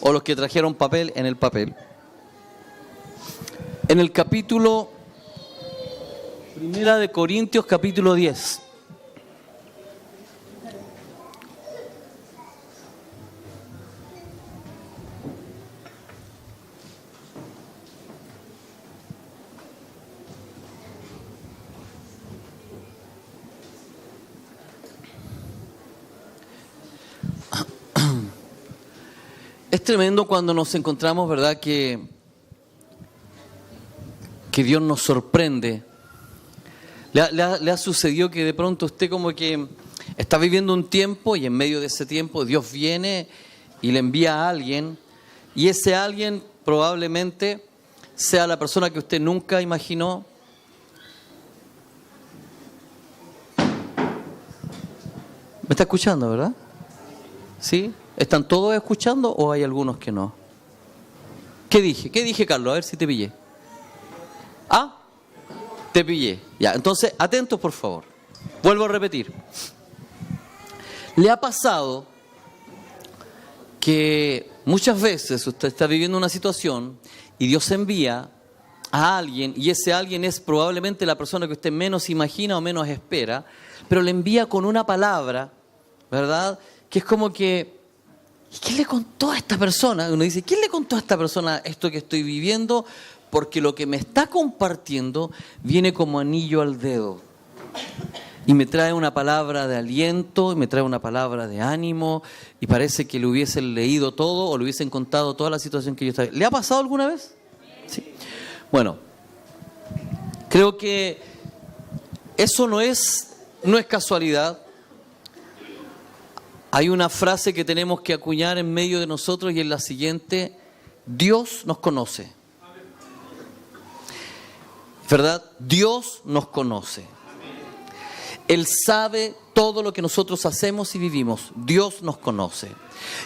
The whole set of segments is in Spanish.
o los que trajeron papel en el papel. En el capítulo 1 de Corintios, capítulo 10. Es tremendo cuando nos encontramos, ¿verdad?, que Dios nos sorprende. Le ha sucedido que de pronto usted como que está viviendo un tiempo y en medio de ese tiempo Dios viene y le envía a alguien, y ese alguien probablemente sea la persona que usted nunca imaginó. ¿Me está escuchando, verdad? ¿Sí? ¿Están todos escuchando o hay algunos que no? ¿Qué dije? ¿Qué dije, Carlos? A ver si te pillé. ¿Ah? Te pillé. Ya, entonces, atentos por favor. Vuelvo a repetir. ¿Le ha pasado que muchas veces usted está viviendo una situación y Dios envía a alguien, y ese alguien es probablemente la persona que usted menos imagina o menos espera, pero le envía con una palabra, ¿verdad?, que es como que, ¿y quién le contó a esta persona? Uno dice, ¿quién le contó a esta persona esto que estoy viviendo? Porque lo que me está compartiendo viene como anillo al dedo. Y me trae una palabra de aliento, y me trae una palabra de ánimo, y parece que le hubiesen leído todo o le hubiesen contado toda la situación que yo estaba. ¿Le ha pasado alguna vez? Sí. Bueno, creo que eso no es casualidad. Hay una frase que tenemos que acuñar en medio de nosotros y es la siguiente: Dios nos conoce. ¿Verdad? Dios nos conoce. Él sabe todo lo que nosotros hacemos y vivimos. Dios nos conoce.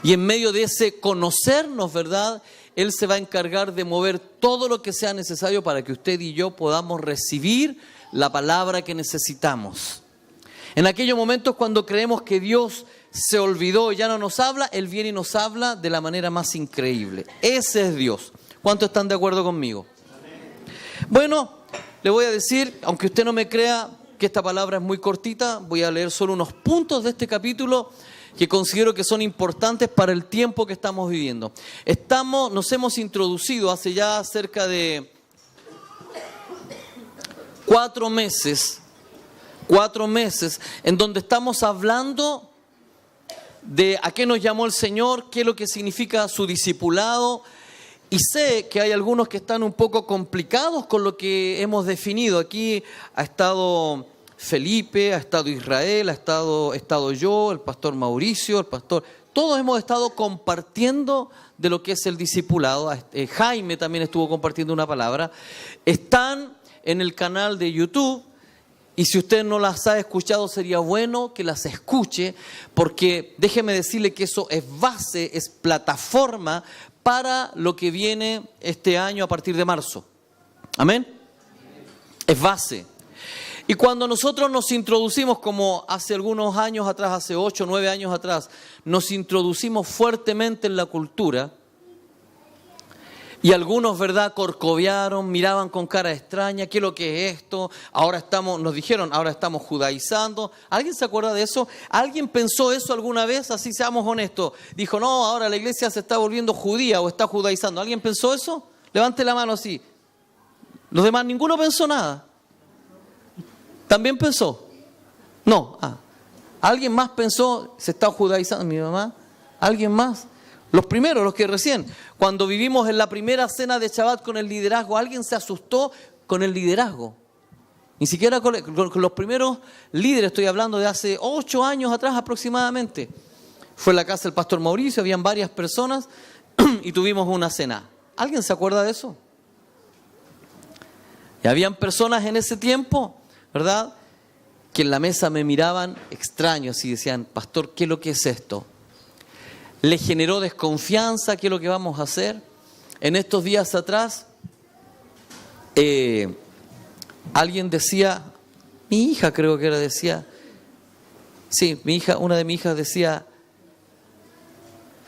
Y en medio de ese conocernos, ¿verdad?, Él se va a encargar de mover todo lo que sea necesario para que usted y yo podamos recibir la palabra que necesitamos. En aquellos momentos cuando creemos que Dios se olvidó y ya no nos habla, Él viene y nos habla de la manera más increíble. Ese es Dios. ¿Cuántos están de acuerdo conmigo? Bueno, le voy a decir, aunque usted no me crea que esta palabra es muy cortita, voy a leer solo unos puntos de este capítulo que considero que son importantes para el tiempo que estamos viviendo. Nos hemos introducido hace ya cerca de 4 meses, en donde estamos hablando de a qué nos llamó el Señor, qué es lo que significa su discipulado. Y sé que hay algunos que están un poco complicados con lo que hemos definido. Aquí ha estado Felipe, ha estado Israel, he estado yo, el pastor Mauricio, el pastor. Todos hemos estado compartiendo de lo que es el discipulado. Jaime también estuvo compartiendo una palabra. Están en el canal de YouTube. Y si usted no las ha escuchado, sería bueno que las escuche, porque déjeme decirle que eso es base, es plataforma para lo que viene este año a partir de marzo. ¿Amén? Es base. Y cuando nosotros nos introducimos, como hace algunos años atrás, hace 8 o 9 años atrás, nos introducimos fuertemente en la cultura, y algunos, ¿verdad?, corcovearon, miraban con cara extraña, ¿qué es lo que es esto? Nos dijeron, ahora estamos judaizando. ¿Alguien se acuerda de eso? ¿Alguien pensó eso alguna vez? Así seamos honestos. Dijo, no, ahora la iglesia se está volviendo judía o está judaizando. ¿Alguien pensó eso? Levante la mano así. Los demás, ninguno pensó nada. ¿También pensó? No. ¿Alguien más pensó, se está judaizando? ¿Mi mamá? ¿Alguien más? Los primeros, los que recién, cuando vivimos en la primera cena de Shabbat con el liderazgo, alguien se asustó con el liderazgo. Ni siquiera con los primeros líderes, estoy hablando de hace 8 años atrás aproximadamente. Fue en la casa del pastor Mauricio, habían varias personas y tuvimos una cena. ¿Alguien se acuerda de eso? Y habían personas en ese tiempo, ¿verdad?, que en la mesa me miraban extraños y decían, pastor, ¿qué es lo que es esto? ¿Le generó desconfianza? ¿Qué es lo que vamos a hacer? En estos días atrás, alguien decía, mi hija creo que era, decía, sí, una de mis hijas decía,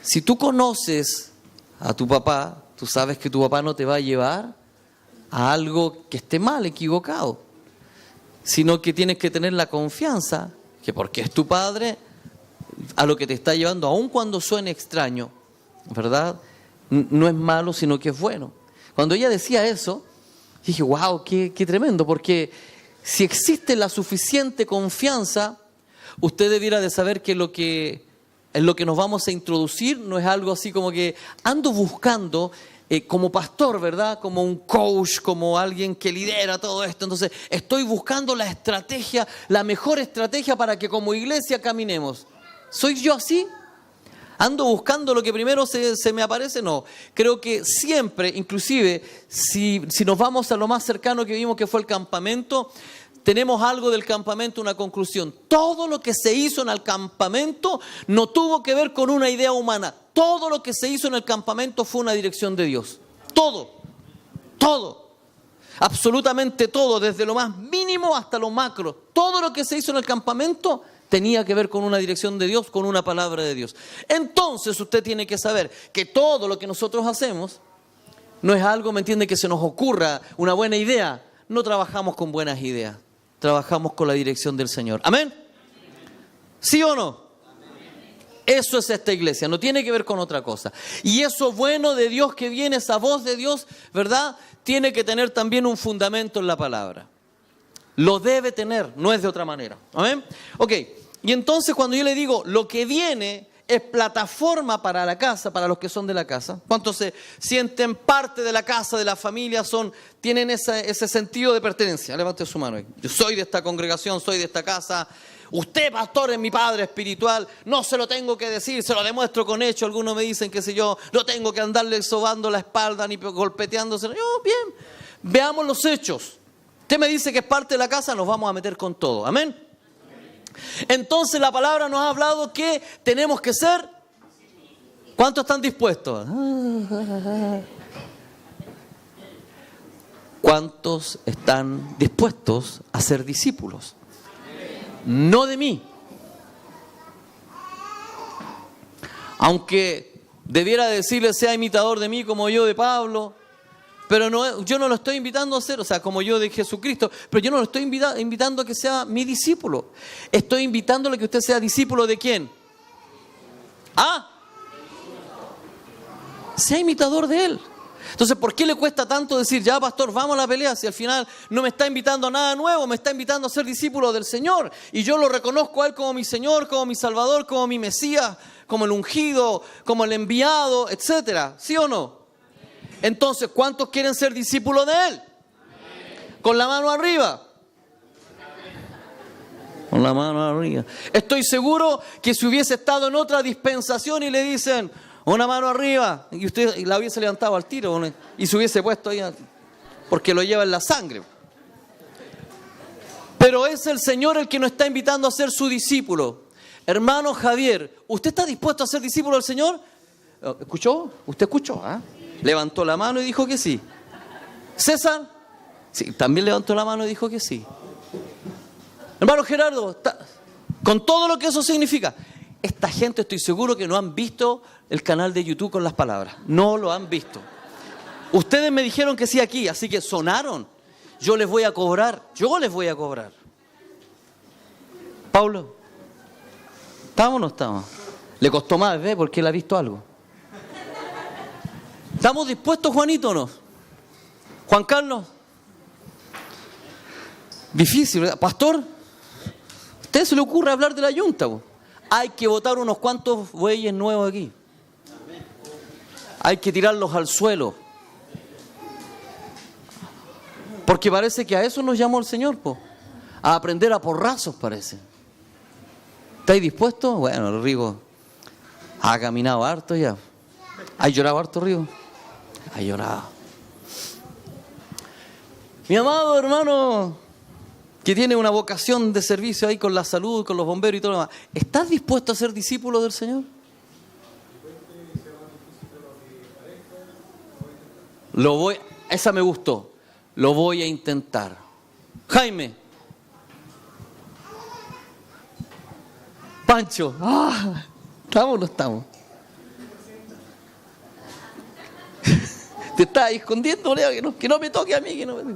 Si tú conoces a tu papá, tú sabes que tu papá no te va a llevar a algo que esté mal, equivocado, sino que tienes que tener la confianza que porque es tu padre, a lo que te está llevando, aun cuando suene extraño, ¿verdad? No es malo, sino que es bueno. Cuando ella decía eso, dije, wow, qué tremendo, porque si existe la suficiente confianza, usted debiera de saber que en lo que nos vamos a introducir no es algo así como que ando buscando como pastor, ¿verdad? Como un coach, como alguien que lidera todo esto. Entonces, estoy buscando la estrategia, la mejor estrategia para que como iglesia caminemos. ¿Soy yo así? ¿Ando buscando lo que primero se me aparece? No. Creo que siempre, inclusive, si nos vamos a lo más cercano que vimos que fue el campamento, tenemos algo del campamento, una conclusión. Todo lo que se hizo en el campamento no tuvo que ver con una idea humana. Todo lo que se hizo en el campamento fue una dirección de Dios. Todo. Absolutamente todo, desde lo más mínimo hasta lo macro. Todo lo que se hizo en el campamento tenía que ver con una dirección de Dios, con una palabra de Dios. Entonces usted tiene que saber que todo lo que nosotros hacemos no es algo, ¿me entiende?, que se nos ocurra una buena idea. No trabajamos con buenas ideas, trabajamos con la dirección del Señor. ¿Amén? ¿Sí o no? Eso es esta iglesia, no tiene que ver con otra cosa. Y eso bueno de Dios que viene, esa voz de Dios, ¿verdad?, tiene que tener también un fundamento en la palabra. Lo debe tener, no es de otra manera. ¿Amén? Ok, y entonces cuando yo le digo lo que viene es plataforma para la casa, para los que son de la casa. ¿Cuántos se sienten parte de la casa, de la familia, tienen ese sentido de pertenencia? Levante su mano. Yo soy de esta congregación, soy de esta casa. Usted, pastor, es mi padre espiritual. No se lo tengo que decir, se lo demuestro con hechos. Algunos me dicen, qué sé yo, no tengo que andarle sobando la espalda ni golpeteándose. Yo, bien, veamos los hechos. Usted me dice que es parte de la casa, nos vamos a meter con todo. Amén. Entonces la palabra nos ha hablado que tenemos que ser. ¿Cuántos están dispuestos? ¿Cuántos están dispuestos a ser discípulos? No de mí. Aunque debiera decirle sea imitador de mí como yo de Pablo. Pero no, yo no lo estoy invitando a ser, o sea, como yo de Jesucristo, pero yo no lo estoy invitando a que sea mi discípulo. Estoy invitándole a que usted sea discípulo de ¿quién? ¿Ah? Sea imitador de Él. Entonces, ¿por qué le cuesta tanto decir, ya pastor, vamos a la pelea, si al final no me está invitando a nada nuevo, me está invitando a ser discípulo del Señor? Y yo lo reconozco a Él como mi Señor, como mi Salvador, como mi Mesías, como el ungido, como el enviado, etcétera. ¿Sí o no? Entonces, ¿cuántos quieren ser discípulos de Él? Con la mano arriba. Con la mano arriba. Estoy seguro que si hubiese estado en otra dispensación y le dicen una mano arriba, y usted la hubiese levantado al tiro y se hubiese puesto ahí, porque lo lleva en la sangre. Pero es el Señor el que nos está invitando a ser su discípulo. Hermano Javier, ¿usted está dispuesto a ser discípulo del Señor? ¿Escuchó? ¿Usted escuchó? ¿Ah? Levantó la mano y dijo que sí. César, sí, también levantó la mano y dijo que sí. Hermano Gerardo, con todo lo que eso significa, esta gente estoy seguro que no han visto el canal de YouTube con las palabras. No lo han visto. Ustedes me dijeron que sí aquí, así que sonaron. Yo les voy a cobrar. Pablo, ¿estamos o no estamos? Le costó más, ¿ve? Porque él ha visto algo. ¿Estamos dispuestos, Juanito, o no? Juan Carlos. Difícil, ¿verdad? Pastor, ¿a usted se le ocurre hablar de la yunta? Hay que votar unos cuantos bueyes nuevos aquí. Hay que tirarlos al suelo. Porque parece que a eso nos llamó el Señor, a aprender a porrazos, parece. ¿Estáis dispuestos? Bueno, el Rigo ha caminado harto ya. ¿Ha llorado harto, Rigo? Ha llorado. Mi amado hermano, que tiene una vocación de servicio ahí con la salud, con los bomberos y todo lo demás, ¿estás dispuesto a ser discípulo del Señor? Esa me gustó. Lo voy a intentar. Jaime. Pancho. ¿Estamos o no estamos? Te estás escondiendo, Leo, que no me toque a mí. Que no me...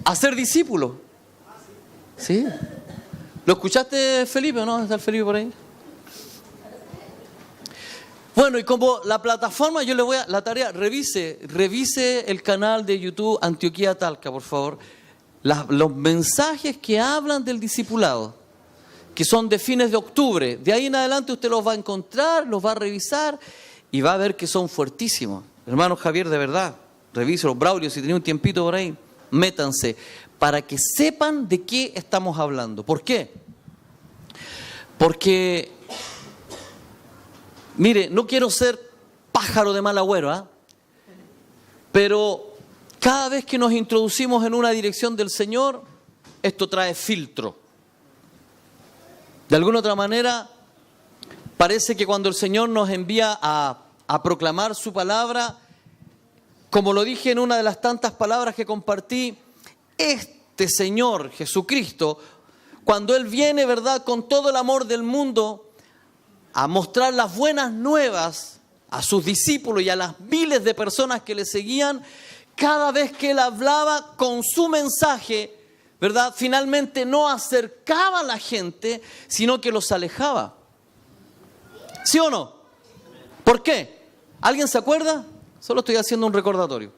Hacer discípulos. ¿Sí? ¿Lo escuchaste, Felipe, o no? ¿Está el Felipe por ahí? Bueno, y como la plataforma, yo le voy a... La tarea, revise el canal de YouTube Antioquía Talca, por favor. Los mensajes que hablan del discipulado, que son de fines de octubre. De ahí en adelante usted los va a encontrar, los va a revisar y va a ver que son fuertísimos. Hermano Javier, de verdad, revíselos. Braulio, si tenía un tiempito por ahí, métanse para que sepan de qué estamos hablando. ¿Por qué? Porque... Mire, no quiero ser pájaro de mal agüero, ¿eh? Pero cada vez que nos introducimos en una dirección del Señor, esto trae filtro. De alguna otra manera, parece que cuando el Señor nos envía a proclamar su palabra, como lo dije en una de las tantas palabras que compartí, este Señor Jesucristo, cuando Él viene, ¿verdad?, con todo el amor del mundo, a mostrar las buenas nuevas a sus discípulos y a las miles de personas que le seguían, cada vez que Él hablaba con su mensaje, ¿verdad?, finalmente no acercaba a la gente, sino que los alejaba. ¿Sí o no? ¿Por qué? ¿Alguien se acuerda? Solo estoy haciendo un recordatorio.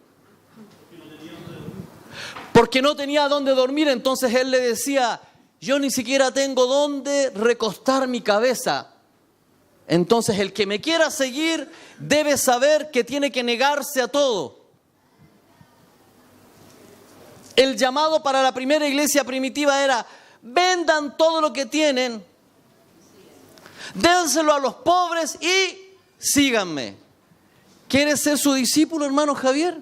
Porque no tenía dónde dormir, entonces Él le decía, yo ni siquiera tengo dónde recostar mi cabeza. Entonces el que me quiera seguir debe saber que tiene que negarse a todo. El llamado para la primera iglesia primitiva era, vendan todo lo que tienen, dénselo a los pobres y síganme. ¿Quieres ser su discípulo, hermano Javier?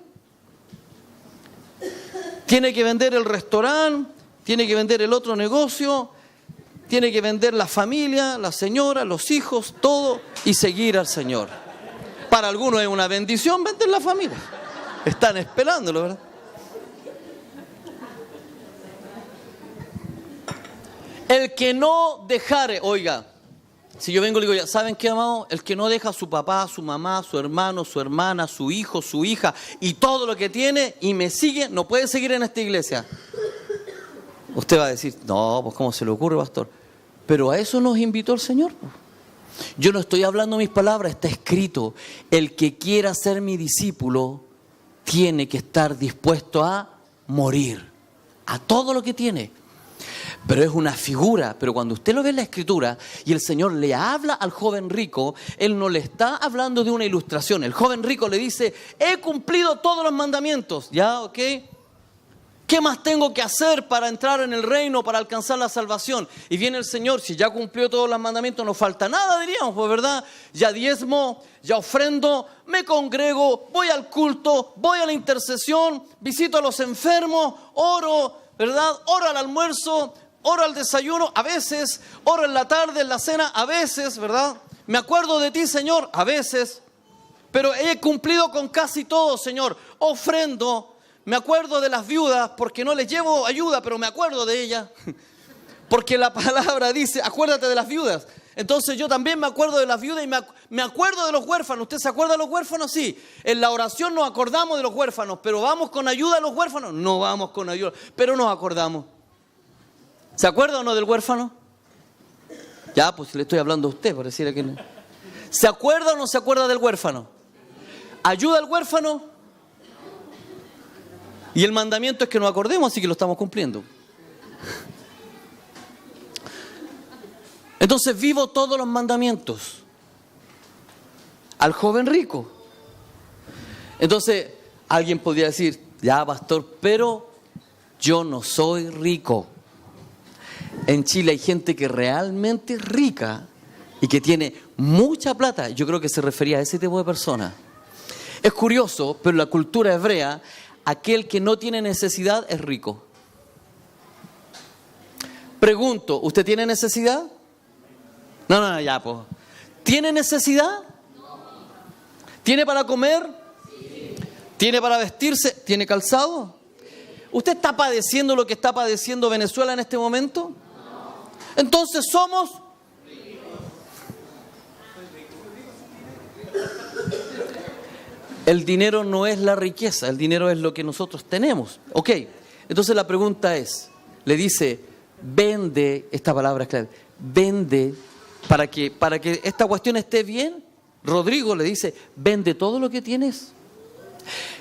Tiene que vender el restaurante, tiene que vender el otro negocio, tiene que vender la familia, la señora, los hijos, todo, y seguir al Señor. Para algunos es una bendición vender la familia. Están esperándolo, ¿verdad? El que no dejare, oiga, si yo vengo y le digo, ¿saben qué, amado? El que no deja a su papá, a su mamá, a su hermano, su hermana, su hijo, su hija, y todo lo que tiene, y me sigue, no puede seguir en esta iglesia. Usted va a decir, no, pues ¿cómo se le ocurre, pastor? Pero a eso nos invitó el Señor. Yo no estoy hablando mis palabras, está escrito. El que quiera ser mi discípulo tiene que estar dispuesto a morir, a todo lo que tiene. Pero es una figura, pero cuando usted lo ve en la Escritura y el Señor le habla al joven rico, Él no le está hablando de una ilustración. El joven rico le dice, he cumplido todos los mandamientos, ¿ya? ¿Ok? ¿Qué más tengo que hacer para entrar en el reino, para alcanzar la salvación? Y viene el Señor, si ya cumplió todos los mandamientos, no falta nada, diríamos, pues, ¿verdad? Ya diezmo, ya ofrendo, me congrego, voy al culto, voy a la intercesión, visito a los enfermos, oro, ¿verdad? Oro al almuerzo, oro al desayuno, a veces, oro en la tarde, en la cena, a veces, ¿verdad? Me acuerdo de ti, Señor, a veces, pero he cumplido con casi todo, Señor. Ofrendo. Me acuerdo de las viudas porque no les llevo ayuda, pero me acuerdo de ellas. Porque la palabra dice, acuérdate de las viudas. Entonces yo también me acuerdo de las viudas y me acuerdo de los huérfanos. ¿Usted se acuerda de los huérfanos? Sí. En la oración nos acordamos de los huérfanos, pero ¿vamos con ayuda a los huérfanos? No vamos con ayuda, pero nos acordamos. ¿Se acuerda o no del huérfano? Ya, pues le estoy hablando a usted, por decirle que no. ¿Se acuerda o no se acuerda del huérfano? ¿Ayuda al huérfano? Y el mandamiento es que nos acordemos, así que lo estamos cumpliendo. Entonces vivo todos los mandamientos. Al joven rico. Entonces alguien podría decir, ya pastor, pero yo no soy rico. En Chile hay gente que realmente es rica y que tiene mucha plata. Yo creo que se refería a ese tipo de personas. Es curioso, pero en la cultura hebrea, aquel que no tiene necesidad es rico. Pregunto, ¿usted tiene necesidad? No, ya, pues. ¿Tiene necesidad? ¿Tiene para comer? ¿Tiene para vestirse? ¿Tiene calzado? ¿Usted está padeciendo lo que está padeciendo Venezuela en este momento? Entonces somos... El dinero no es la riqueza, el dinero es lo que nosotros tenemos. Ok, entonces la pregunta es, le dice, vende, esta palabra es clave, vende para que esta cuestión esté bien. Rodrigo le dice, vende todo lo que tienes.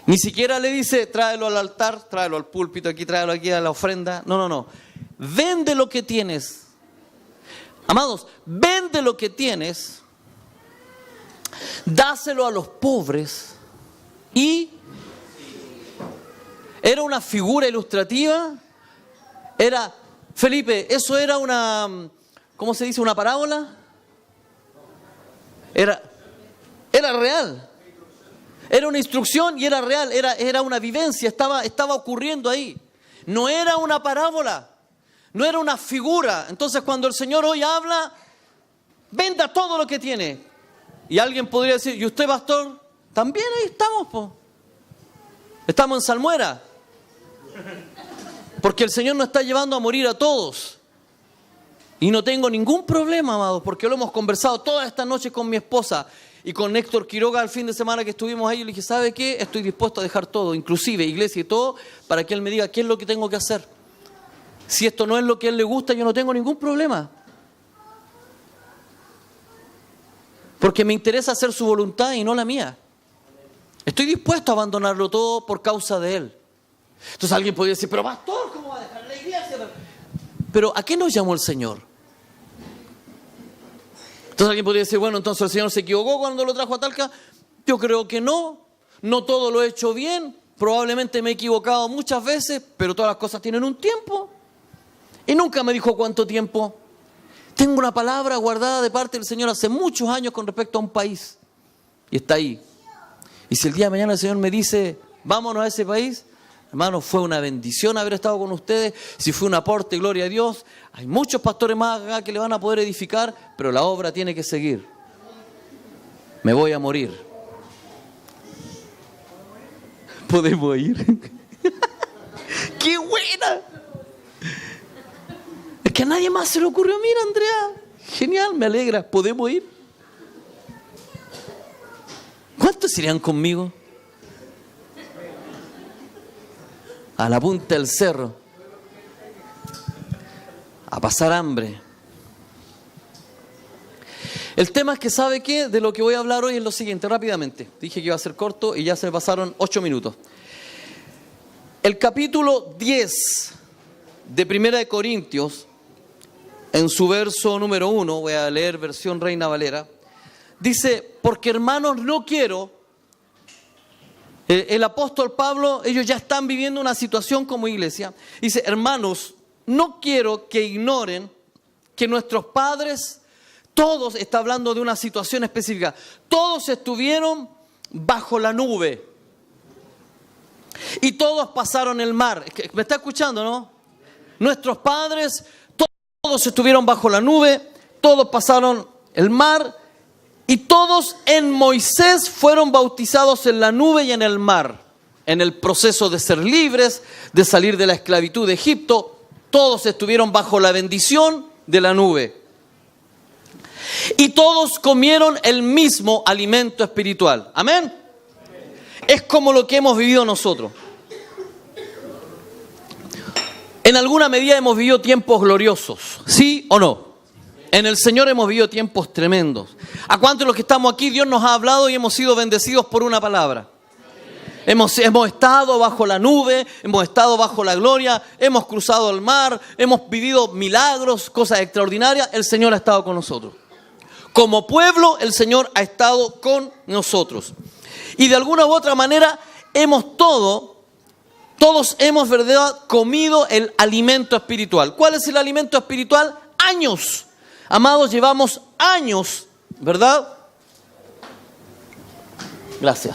Ni siquiera le dice, tráelo al altar, tráelo al púlpito, aquí, tráelo aquí a la ofrenda. No. Vende lo que tienes. Amados, vende lo que tienes, dáselo a los pobres y era una figura ilustrativa. Era, Felipe, eso era una, ¿cómo se dice? ¿Una parábola? Era real. Era una instrucción y era real, era una vivencia, estaba ocurriendo ahí. No era una parábola, no era una figura. Entonces cuando el Señor hoy habla, venda todo lo que tiene. Y alguien podría decir, ¿y usted, pastor? También ahí estamos, po. Estamos en salmuera. Porque el Señor nos está llevando a morir a todos. Y no tengo ningún problema, amados, porque lo hemos conversado toda esta noche con mi esposa y con Héctor Quiroga el fin de semana que estuvimos ahí. Le dije, ¿sabe qué? Estoy dispuesto a dejar todo, inclusive iglesia y todo, para que él me diga qué es lo que tengo que hacer. Si esto no es lo que a él le gusta, yo no tengo ningún problema. Porque me interesa hacer su voluntad y no la mía. Estoy dispuesto a abandonarlo todo por causa de él. Entonces alguien podría decir, pero pastor, ¿cómo va a dejar la iglesia? Pero ¿a qué nos llamó el Señor? Entonces alguien podría decir, bueno, entonces el Señor se equivocó cuando lo trajo a Talca. Yo creo que no todo lo he hecho bien, probablemente me he equivocado muchas veces, pero todas las cosas tienen un tiempo. Y nunca me dijo cuánto tiempo. Tengo una palabra guardada de parte del Señor hace muchos años con respecto a un país. Y está ahí. Y si el día de mañana el Señor me dice, vámonos a ese país, hermano, fue una bendición haber estado con ustedes. Si fue un aporte, gloria a Dios. Hay muchos pastores más acá que le van a poder edificar, pero la obra tiene que seguir. Me voy a morir. ¿Podemos ir? ¡Qué buena! Es que a nadie más se le ocurrió. Mira, Andrea, genial, me alegra. ¿Podemos ir? ¿Cuántos irían conmigo? A la punta del cerro, a pasar hambre. El tema es que, ¿sabe qué? De lo que voy a hablar hoy es lo siguiente, rápidamente. Dije que iba a ser corto y ya se me pasaron 8 minutos. El capítulo 10 de Primera de Corintios, en su verso número 1, voy a leer versión Reina Valera, dice, porque hermanos no quiero. El apóstol Pablo, ellos ya están viviendo una situación como iglesia. Dice, hermanos, no quiero que ignoren que nuestros padres, todos, está hablando de una situación específica, todos estuvieron bajo la nube. Y todos pasaron el mar. ¿Me está escuchando, no? Nuestros padres, todos estuvieron bajo la nube, todos pasaron el mar. Y todos en Moisés fueron bautizados en la nube y en el mar. En el proceso de ser libres, de salir de la esclavitud de Egipto, todos estuvieron bajo la bendición de la nube. Y todos comieron el mismo alimento espiritual. ¿Amén? Es como lo que hemos vivido nosotros. En alguna medida hemos vivido tiempos gloriosos, ¿sí o no? En el Señor hemos vivido tiempos tremendos. ¿A cuántos de los que estamos aquí Dios nos ha hablado y hemos sido bendecidos por una palabra? Hemos estado bajo la nube, hemos estado bajo la gloria, hemos cruzado el mar, hemos vivido milagros, cosas extraordinarias. El Señor ha estado con nosotros. Como pueblo, el Señor ha estado con nosotros. Y de alguna u otra manera, todos hemos, ¿verdad?, comido el alimento espiritual. ¿Cuál es el alimento espiritual? Años. Amados, llevamos años, ¿verdad? Gracias.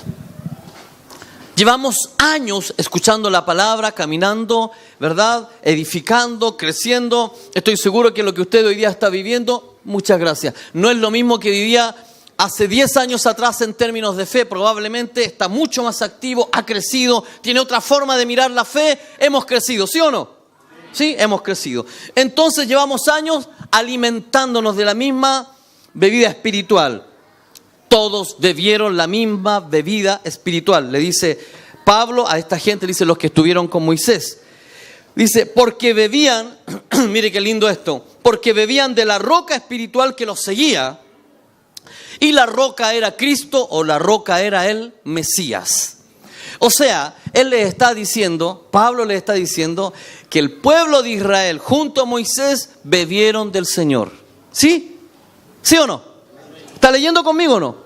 Llevamos años escuchando la palabra, caminando, ¿verdad? Edificando, creciendo. Estoy seguro que lo que usted hoy día está viviendo, muchas gracias. No es lo mismo que vivía hace 10 años atrás en términos de fe. Probablemente está mucho más activo, ha crecido, tiene otra forma de mirar la fe. Hemos crecido, ¿sí o no? Sí, hemos crecido. Entonces llevamos años alimentándonos de la misma bebida espiritual. todos bebieron la misma bebida espiritual. Le dice Pablo a esta gente, dice los que estuvieron con Moisés. Dice, porque bebían, mire qué lindo esto, porque bebían de la roca espiritual que los seguía, y la roca era Cristo, o la roca era el Mesías. O sea, él les está diciendo, Pablo les está diciendo, que el pueblo de Israel junto a Moisés bebieron del Señor. ¿Sí? ¿Sí o no? ¿Está leyendo conmigo o no?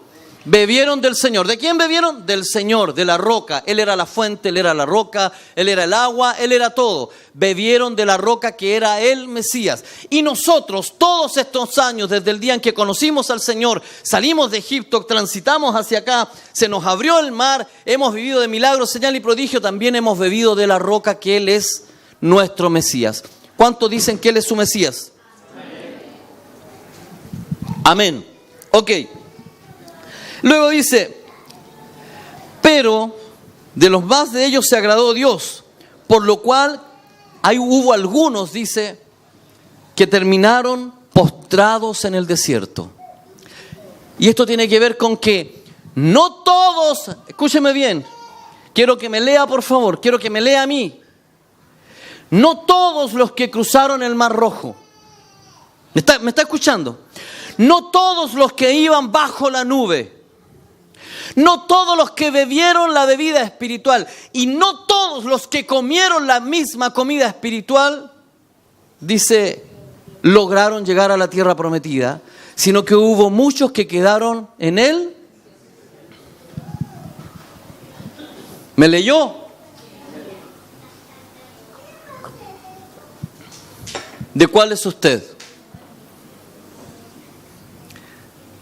Bebieron del Señor. ¿De quién bebieron? Del Señor, de la roca. Él era la fuente, Él era la roca, Él era el agua, Él era todo. Bebieron de la roca que era el Mesías. Y nosotros, todos estos años, desde el día en que conocimos al Señor, salimos de Egipto, transitamos hacia acá, se nos abrió el mar, hemos vivido de milagros, señal y prodigio, también hemos bebido de la roca que Él es nuestro Mesías. ¿Cuántos dicen que Él es su Mesías? Amén. Ok. Luego dice, pero de los más de ellos se agradó Dios, por lo cual hubo algunos, dice, que terminaron postrados en el desierto. Y esto tiene que ver con que no todos, escúcheme bien, quiero que me lea por favor, quiero que me lea a mí. No todos los que cruzaron el Mar Rojo, ¿me está escuchando? No todos los que iban bajo la nube, no todos los que bebieron la bebida espiritual y no todos los que comieron la misma comida espiritual, dice, lograron llegar a la tierra prometida, sino que hubo muchos que quedaron en él. ¿Me leyó? ¿De cuál es usted?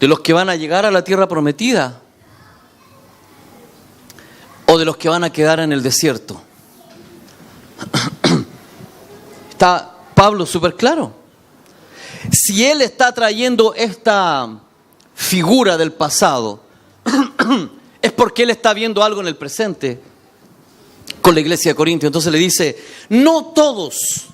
¿De los que van a llegar a la tierra prometida? ¿O de los que van a quedar en el desierto? Está Pablo súper claro. Si él está trayendo esta figura del pasado, es porque él está viendo algo en el presente con la iglesia de Corintios. Entonces le dice, no todos.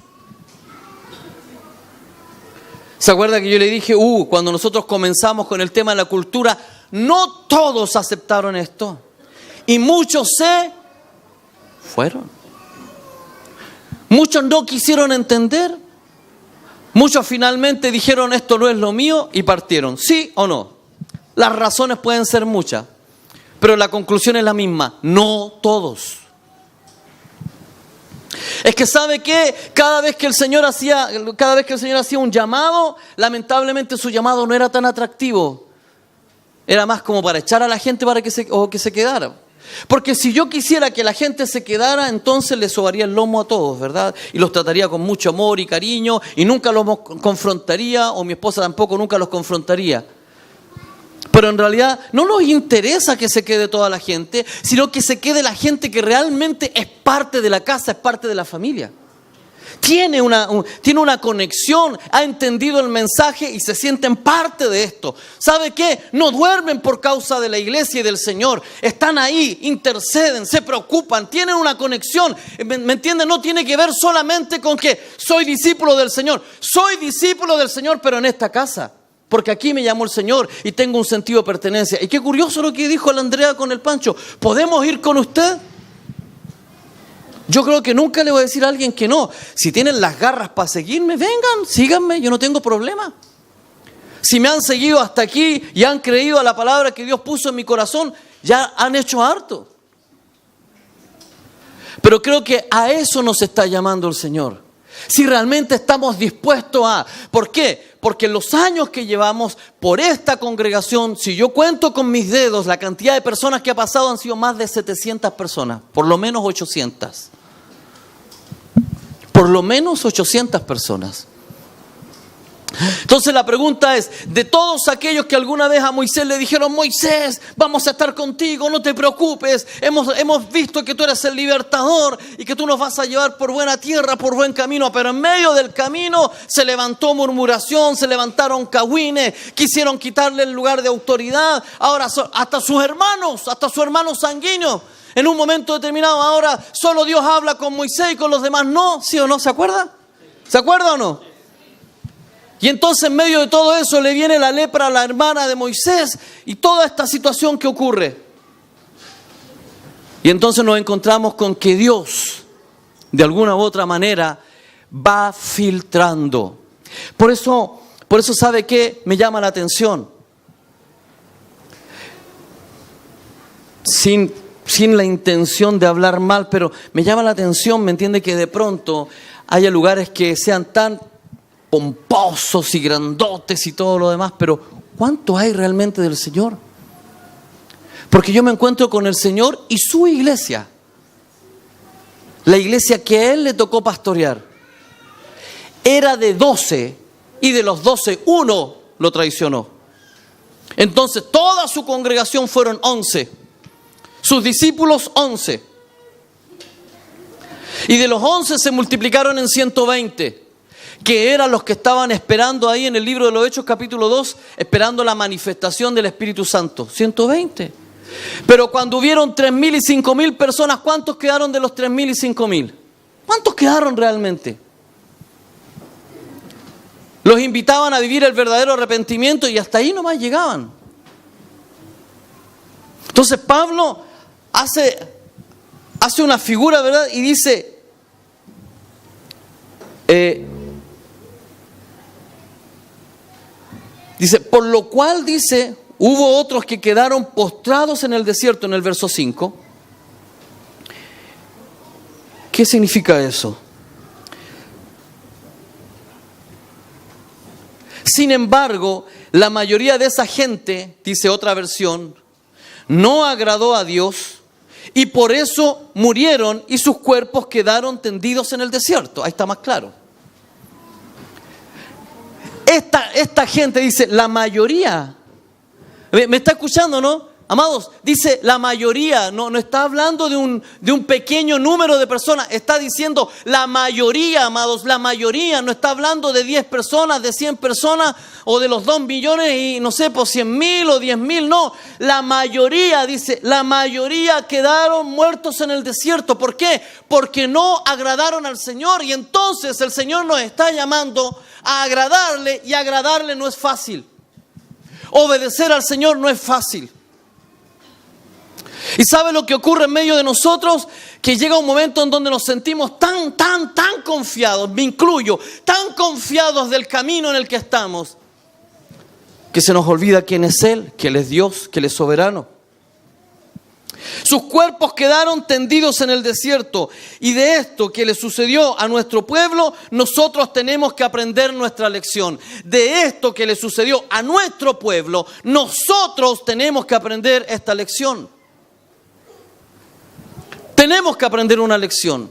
¿Se acuerda que yo le dije, cuando nosotros comenzamos con el tema de la cultura, no todos aceptaron esto? Y muchos se fueron. Muchos no quisieron entender. Muchos finalmente dijeron, esto no es lo mío, y partieron. ¿Sí o no? Las razones pueden ser muchas, pero la conclusión es la misma. No todos. Es que ¿sabe qué? Cada vez que el Señor hacía un llamado, lamentablemente su llamado no era tan atractivo. Era más como para echar a la gente que se quedara. Porque si yo quisiera que la gente se quedara, entonces les sobaría el lomo a todos, ¿verdad? Y los trataría con mucho amor y cariño y nunca los confrontaría, o mi esposa tampoco nunca los confrontaría. Pero en realidad no nos interesa que se quede toda la gente, sino que se quede la gente que realmente es parte de la casa, es parte de la familia. Tiene una conexión, ha entendido el mensaje y se sienten parte de esto. ¿Sabe qué? No duermen por causa de la iglesia y del Señor. Están ahí, interceden, se preocupan, tienen una conexión. ¿Me entienden? No tiene que ver solamente con que soy discípulo del Señor. Soy discípulo del Señor, pero en esta casa. Porque aquí me llamó el Señor y tengo un sentido de pertenencia. Y qué curioso lo que dijo la Andrea con el Pancho. ¿Podemos ir con usted? Yo creo que nunca le voy a decir a alguien que no. Si tienen las garras para seguirme, vengan, síganme, yo no tengo problema. Si me han seguido hasta aquí y han creído a la palabra que Dios puso en mi corazón, ya han hecho harto. Pero creo que a eso nos está llamando el Señor. Si realmente estamos dispuestos a... ¿Por qué? Porque en los años que llevamos por esta congregación, si yo cuento con mis dedos, la cantidad de personas que ha pasado han sido más de 700 personas, por lo menos 800. Por lo menos 800 personas. Entonces la pregunta es, de todos aquellos que alguna vez a Moisés le dijeron, Moisés, vamos a estar contigo, no te preocupes, hemos visto que tú eres el libertador y que tú nos vas a llevar por buena tierra, por buen camino, pero en medio del camino se levantó murmuración, se levantaron cagüines, quisieron quitarle el lugar de autoridad, ahora hasta su hermano sanguíneo, en un momento determinado, ahora solo Dios habla con Moisés y con los demás no, ¿sí o no? ¿Se acuerda? ¿Se acuerda o no? Y entonces en medio de todo eso le viene la lepra a la hermana de Moisés y toda esta situación que ocurre. Y entonces nos encontramos con que Dios, de alguna u otra manera, va filtrando. Por eso ¿sabe qué? Me llama la atención. Sin la intención de hablar mal, pero me llama la atención, ¿me entiende? Que de pronto haya lugares que sean tan pomposos y grandotes y todo lo demás, pero ¿cuánto hay realmente del Señor? Porque yo me encuentro con el Señor y su iglesia, la iglesia que a Él le tocó pastorear, era de 12 y de los 12, uno lo traicionó. Entonces toda su congregación fueron 11, sus discípulos 11. Y de los 11 se multiplicaron en 120, que eran los que estaban esperando ahí en el libro de los Hechos capítulo 2, esperando la manifestación del Espíritu Santo. 120. Pero cuando hubieron 3.000 y 5.000 personas, ¿cuántos quedaron de los 3.000 y 5.000? ¿Cuántos quedaron realmente? Los invitaban a vivir el verdadero arrepentimiento y hasta ahí nomás llegaban. Entonces Pablo hace una figura, ¿verdad? Y dice, por lo cual dice, hubo otros que quedaron postrados en el desierto, en el verso 5. ¿Qué significa eso? Sin embargo, la mayoría de esa gente, dice otra versión, no agradó a Dios y por eso murieron y sus cuerpos quedaron tendidos en el desierto. Ahí está más claro. Esta gente dice, la mayoría. ¿Me está escuchando, no? Amados, dice la mayoría, no está hablando de un pequeño número de personas, está diciendo la mayoría, amados, la mayoría, no está hablando de 10 personas, de 100 personas o de los 2 millones y no sé, por 100.000 o 10.000, no, la mayoría, dice, la mayoría quedaron muertos en el desierto. ¿Por qué? Porque no agradaron al Señor y entonces el Señor nos está llamando a agradarle y agradarle no es fácil. Obedecer al Señor no es fácil. ¿Y sabe lo que ocurre en medio de nosotros? Que llega un momento en donde nos sentimos tan confiados, me incluyo, tan confiados del camino en el que estamos, que se nos olvida quién es Él, que Él es Dios, que Él es soberano. Sus cuerpos quedaron tendidos en el desierto. Y de esto que le sucedió a nuestro pueblo, nosotros tenemos que aprender nuestra lección. De esto que le sucedió a nuestro pueblo, nosotros tenemos que aprender esta lección. Tenemos que aprender una lección.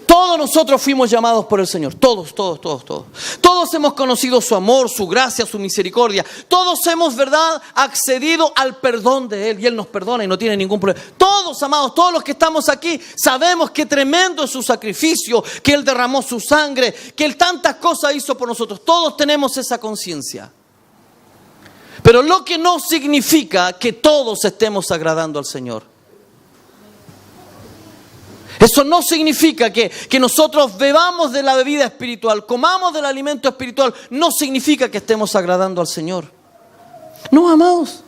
Todos nosotros fuimos llamados por el Señor. Todos. Todos hemos conocido su amor, su gracia, su misericordia. Todos hemos, ¿verdad?, accedido al perdón de Él. Y Él nos perdona y no tiene ningún problema. Todos, amados, todos los que estamos aquí, sabemos qué tremendo es su sacrificio, que Él derramó su sangre, que Él tantas cosas hizo por nosotros. Todos tenemos esa conciencia. Pero lo que no significa que todos estemos agradando al Señor. Eso no significa que nosotros bebamos de la bebida espiritual, comamos del alimento espiritual. No significa que estemos agradando al Señor. No, amados.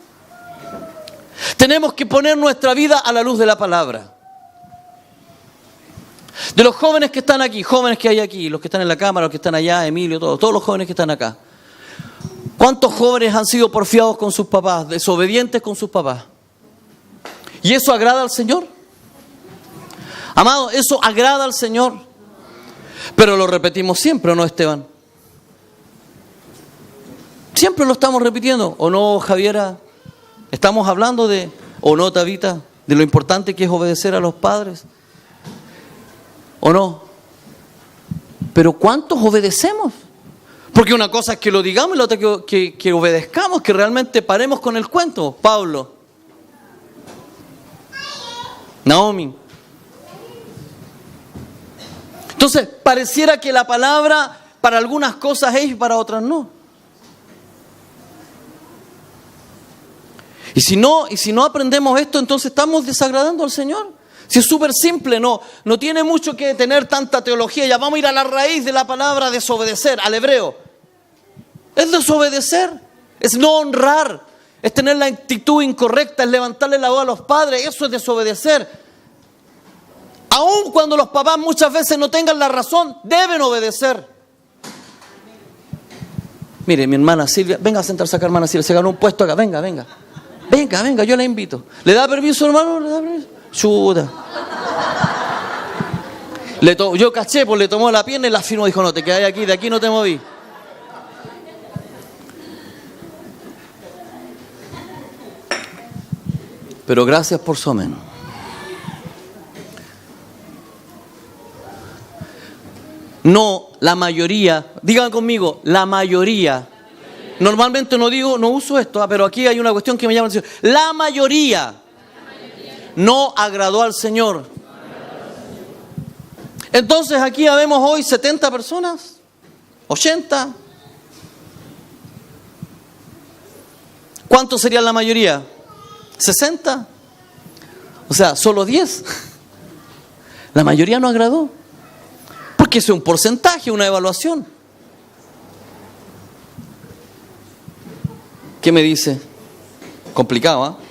Tenemos que poner nuestra vida a la luz de la palabra. De los jóvenes que están aquí, jóvenes que hay aquí, los que están en la cámara, los que están allá, Emilio, todos los jóvenes que están acá. ¿Cuántos jóvenes han sido porfiados con sus papás, desobedientes con sus papás? ¿Y eso agrada al Señor? Amado, eso agrada al Señor. Pero lo repetimos siempre, ¿o no, Esteban? Siempre lo estamos repitiendo, ¿o no, Javiera? Estamos hablando de, ¿o no, Tabita? De lo importante que es obedecer a los padres, ¿o no? Pero ¿cuántos obedecemos? Porque una cosa es que lo digamos y la otra que obedezcamos, que realmente paremos con el cuento. Pablo, Naomi. Entonces, pareciera que la palabra para algunas cosas es y para otras no. Y si no aprendemos esto, entonces estamos desagradando al Señor. Si es súper simple, no tiene mucho que tener tanta teología. Ya vamos a ir a la raíz de la palabra desobedecer, al hebreo. Es desobedecer, es no honrar, es tener la actitud incorrecta, es levantarle la voz a los padres. Eso es desobedecer. Aun cuando los papás muchas veces no tengan la razón, deben obedecer. Mire, mi hermana Silvia, venga a sentarse acá, hermana Silvia, se ganó un puesto acá, venga, yo la invito. ¿Le da permiso, hermano? ¿Le da permiso? Chuta. Yo caché, pues le tomó la pierna y la firmó, dijo, no, te quedas aquí, de aquí no te moví. Pero gracias por su amén. No, la mayoría, digan conmigo, la mayoría. Normalmente no uso esto, pero aquí hay una cuestión que me llama la atención. La mayoría no agradó al Señor. Entonces aquí habemos hoy 70 personas, 80. ¿Cuánto sería la mayoría? 60. O sea, solo 10. La mayoría no agradó. Porque es un porcentaje, una evaluación. ¿Qué me dice? Complicado, ¿eh?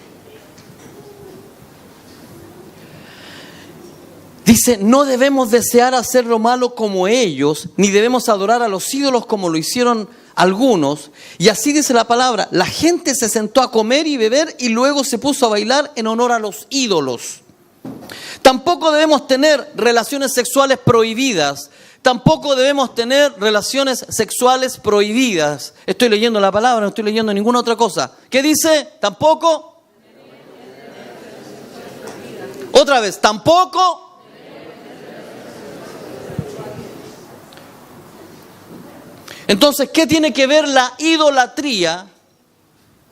Dice, no debemos desear hacer lo malo como ellos, ni debemos adorar a los ídolos como lo hicieron algunos. Y así dice la palabra, la gente se sentó a comer y beber y luego se puso a bailar en honor a los ídolos. Tampoco debemos tener relaciones sexuales prohibidas. Tampoco debemos tener relaciones sexuales prohibidas. Estoy leyendo la palabra, no estoy leyendo ninguna otra cosa. ¿Qué dice? Tampoco. Otra vez, tampoco. Entonces, ¿qué tiene que ver la idolatría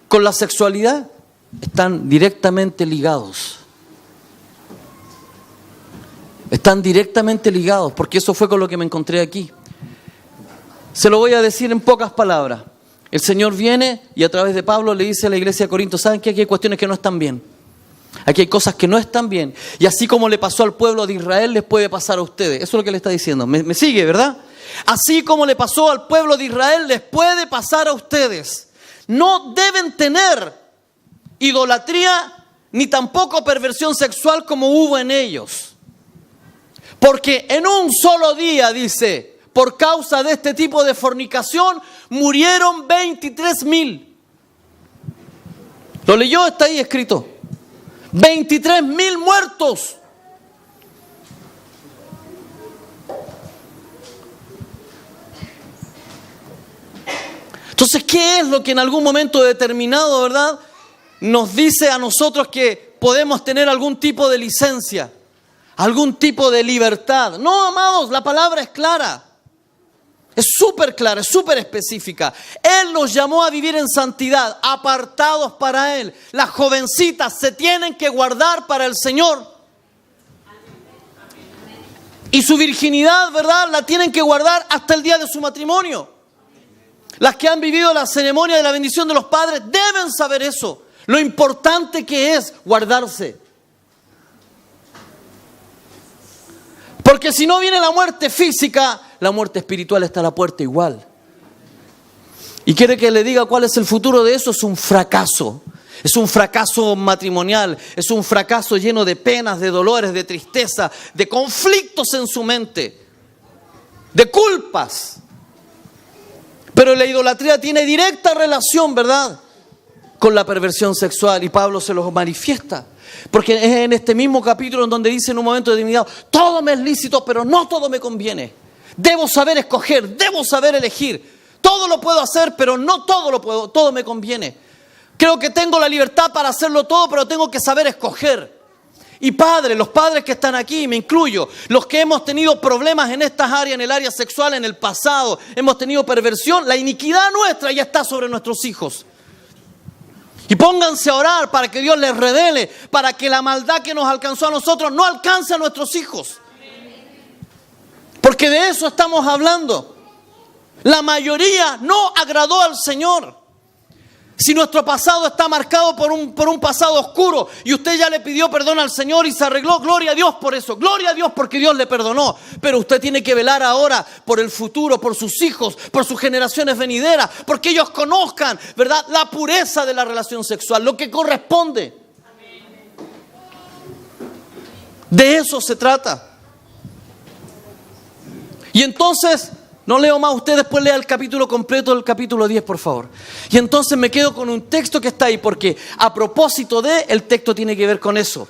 con la sexualidad? Están directamente ligados. Están directamente ligados, porque eso fue con lo que me encontré aquí. Se lo voy a decir en pocas palabras. El Señor viene y a través de Pablo le dice a la iglesia de Corinto, ¿saben qué? Aquí hay cuestiones que no están bien. Aquí hay cosas que no están bien. Y así como le pasó al pueblo de Israel, les puede pasar a ustedes. Eso es lo que le está diciendo. ¿Me sigue, verdad? Así como le pasó al pueblo de Israel, les puede pasar a ustedes. No deben tener idolatría ni tampoco perversión sexual como hubo en ellos. Porque en un solo día, dice, por causa de este tipo de fornicación, murieron 23,000. ¿Lo leyó? Está ahí escrito. 23,000 muertos. Entonces, ¿qué es lo que en algún momento determinado, verdad, nos dice a nosotros que podemos tener algún tipo de licencia? Algún tipo de libertad. No, amados, la palabra es clara. Es súper clara, es súper específica. Él nos llamó a vivir en santidad, apartados para Él. Las jovencitas se tienen que guardar para el Señor. Y su virginidad, ¿verdad?, la tienen que guardar hasta el día de su matrimonio. Las que han vivido la ceremonia de la bendición de los padres deben saber eso. Lo importante que es guardarse. Porque si no viene la muerte física, la muerte espiritual está a la puerta igual. Y quiere que le diga cuál es el futuro de eso. Es un fracaso. Es un fracaso matrimonial. Es un fracaso lleno de penas, de dolores, de tristeza, de conflictos en su mente, de culpas. Pero la idolatría tiene directa relación, ¿verdad?, con la perversión sexual. Y Pablo se los manifiesta. Porque es en este mismo capítulo en donde dice en un momento determinado, todo me es lícito, pero no todo me conviene. Debo saber escoger, debo saber elegir. Todo lo puedo hacer, pero no todo me conviene. Creo que tengo la libertad para hacerlo todo, pero tengo que saber escoger. Y padres, los padres que están aquí, me incluyo, los que hemos tenido problemas en estas áreas, en el área sexual, en el pasado, hemos tenido perversión, la iniquidad nuestra ya está sobre nuestros hijos. Y pónganse a orar para que Dios les revele, para que la maldad que nos alcanzó a nosotros no alcance a nuestros hijos. Porque de eso estamos hablando. La mayoría no agradó al Señor. Si nuestro pasado está marcado por un pasado oscuro y usted ya le pidió perdón al Señor y se arregló, gloria a Dios por eso, gloria a Dios porque Dios le perdonó. Pero usted tiene que velar ahora por el futuro, por sus hijos, por sus generaciones venideras, porque ellos conozcan, ¿verdad?, la pureza de la relación sexual, lo que corresponde. De eso se trata. Y entonces, no leo más, usted después lea el capítulo completo del capítulo 10, por favor. Y entonces me quedo con un texto que está ahí, porque a propósito el texto tiene que ver con eso.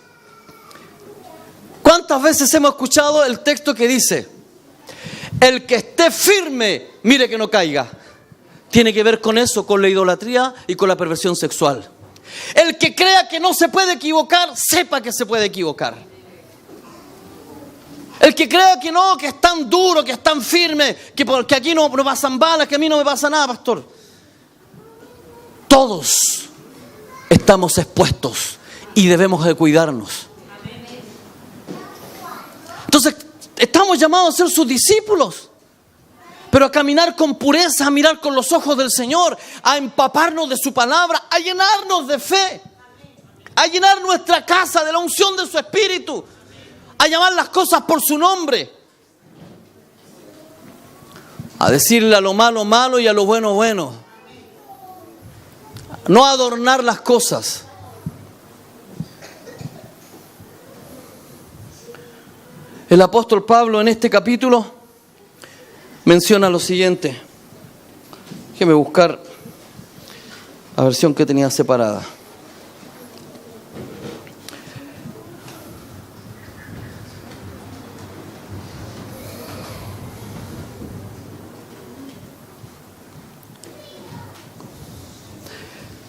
¿Cuántas veces hemos escuchado el texto que dice, el que esté firme, mire que no caiga? Tiene que ver con eso, con la idolatría y con la perversión sexual. El que crea que no se puede equivocar, sepa que se puede equivocar. El que crea que no, que es tan duro, que es tan firme, que aquí no pasan balas, que a mí no me pasa nada, pastor. Todos estamos expuestos y debemos de cuidarnos. Entonces, estamos llamados a ser sus discípulos, pero a caminar con pureza, a mirar con los ojos del Señor, a empaparnos de su palabra, a llenarnos de fe, a llenar nuestra casa de la unción de su Espíritu, a llamar las cosas por su nombre, a decirle a lo malo, malo y a lo bueno, bueno. No adornar las cosas. El apóstol Pablo en este capítulo menciona lo siguiente. Déjeme buscar la versión que tenía separada.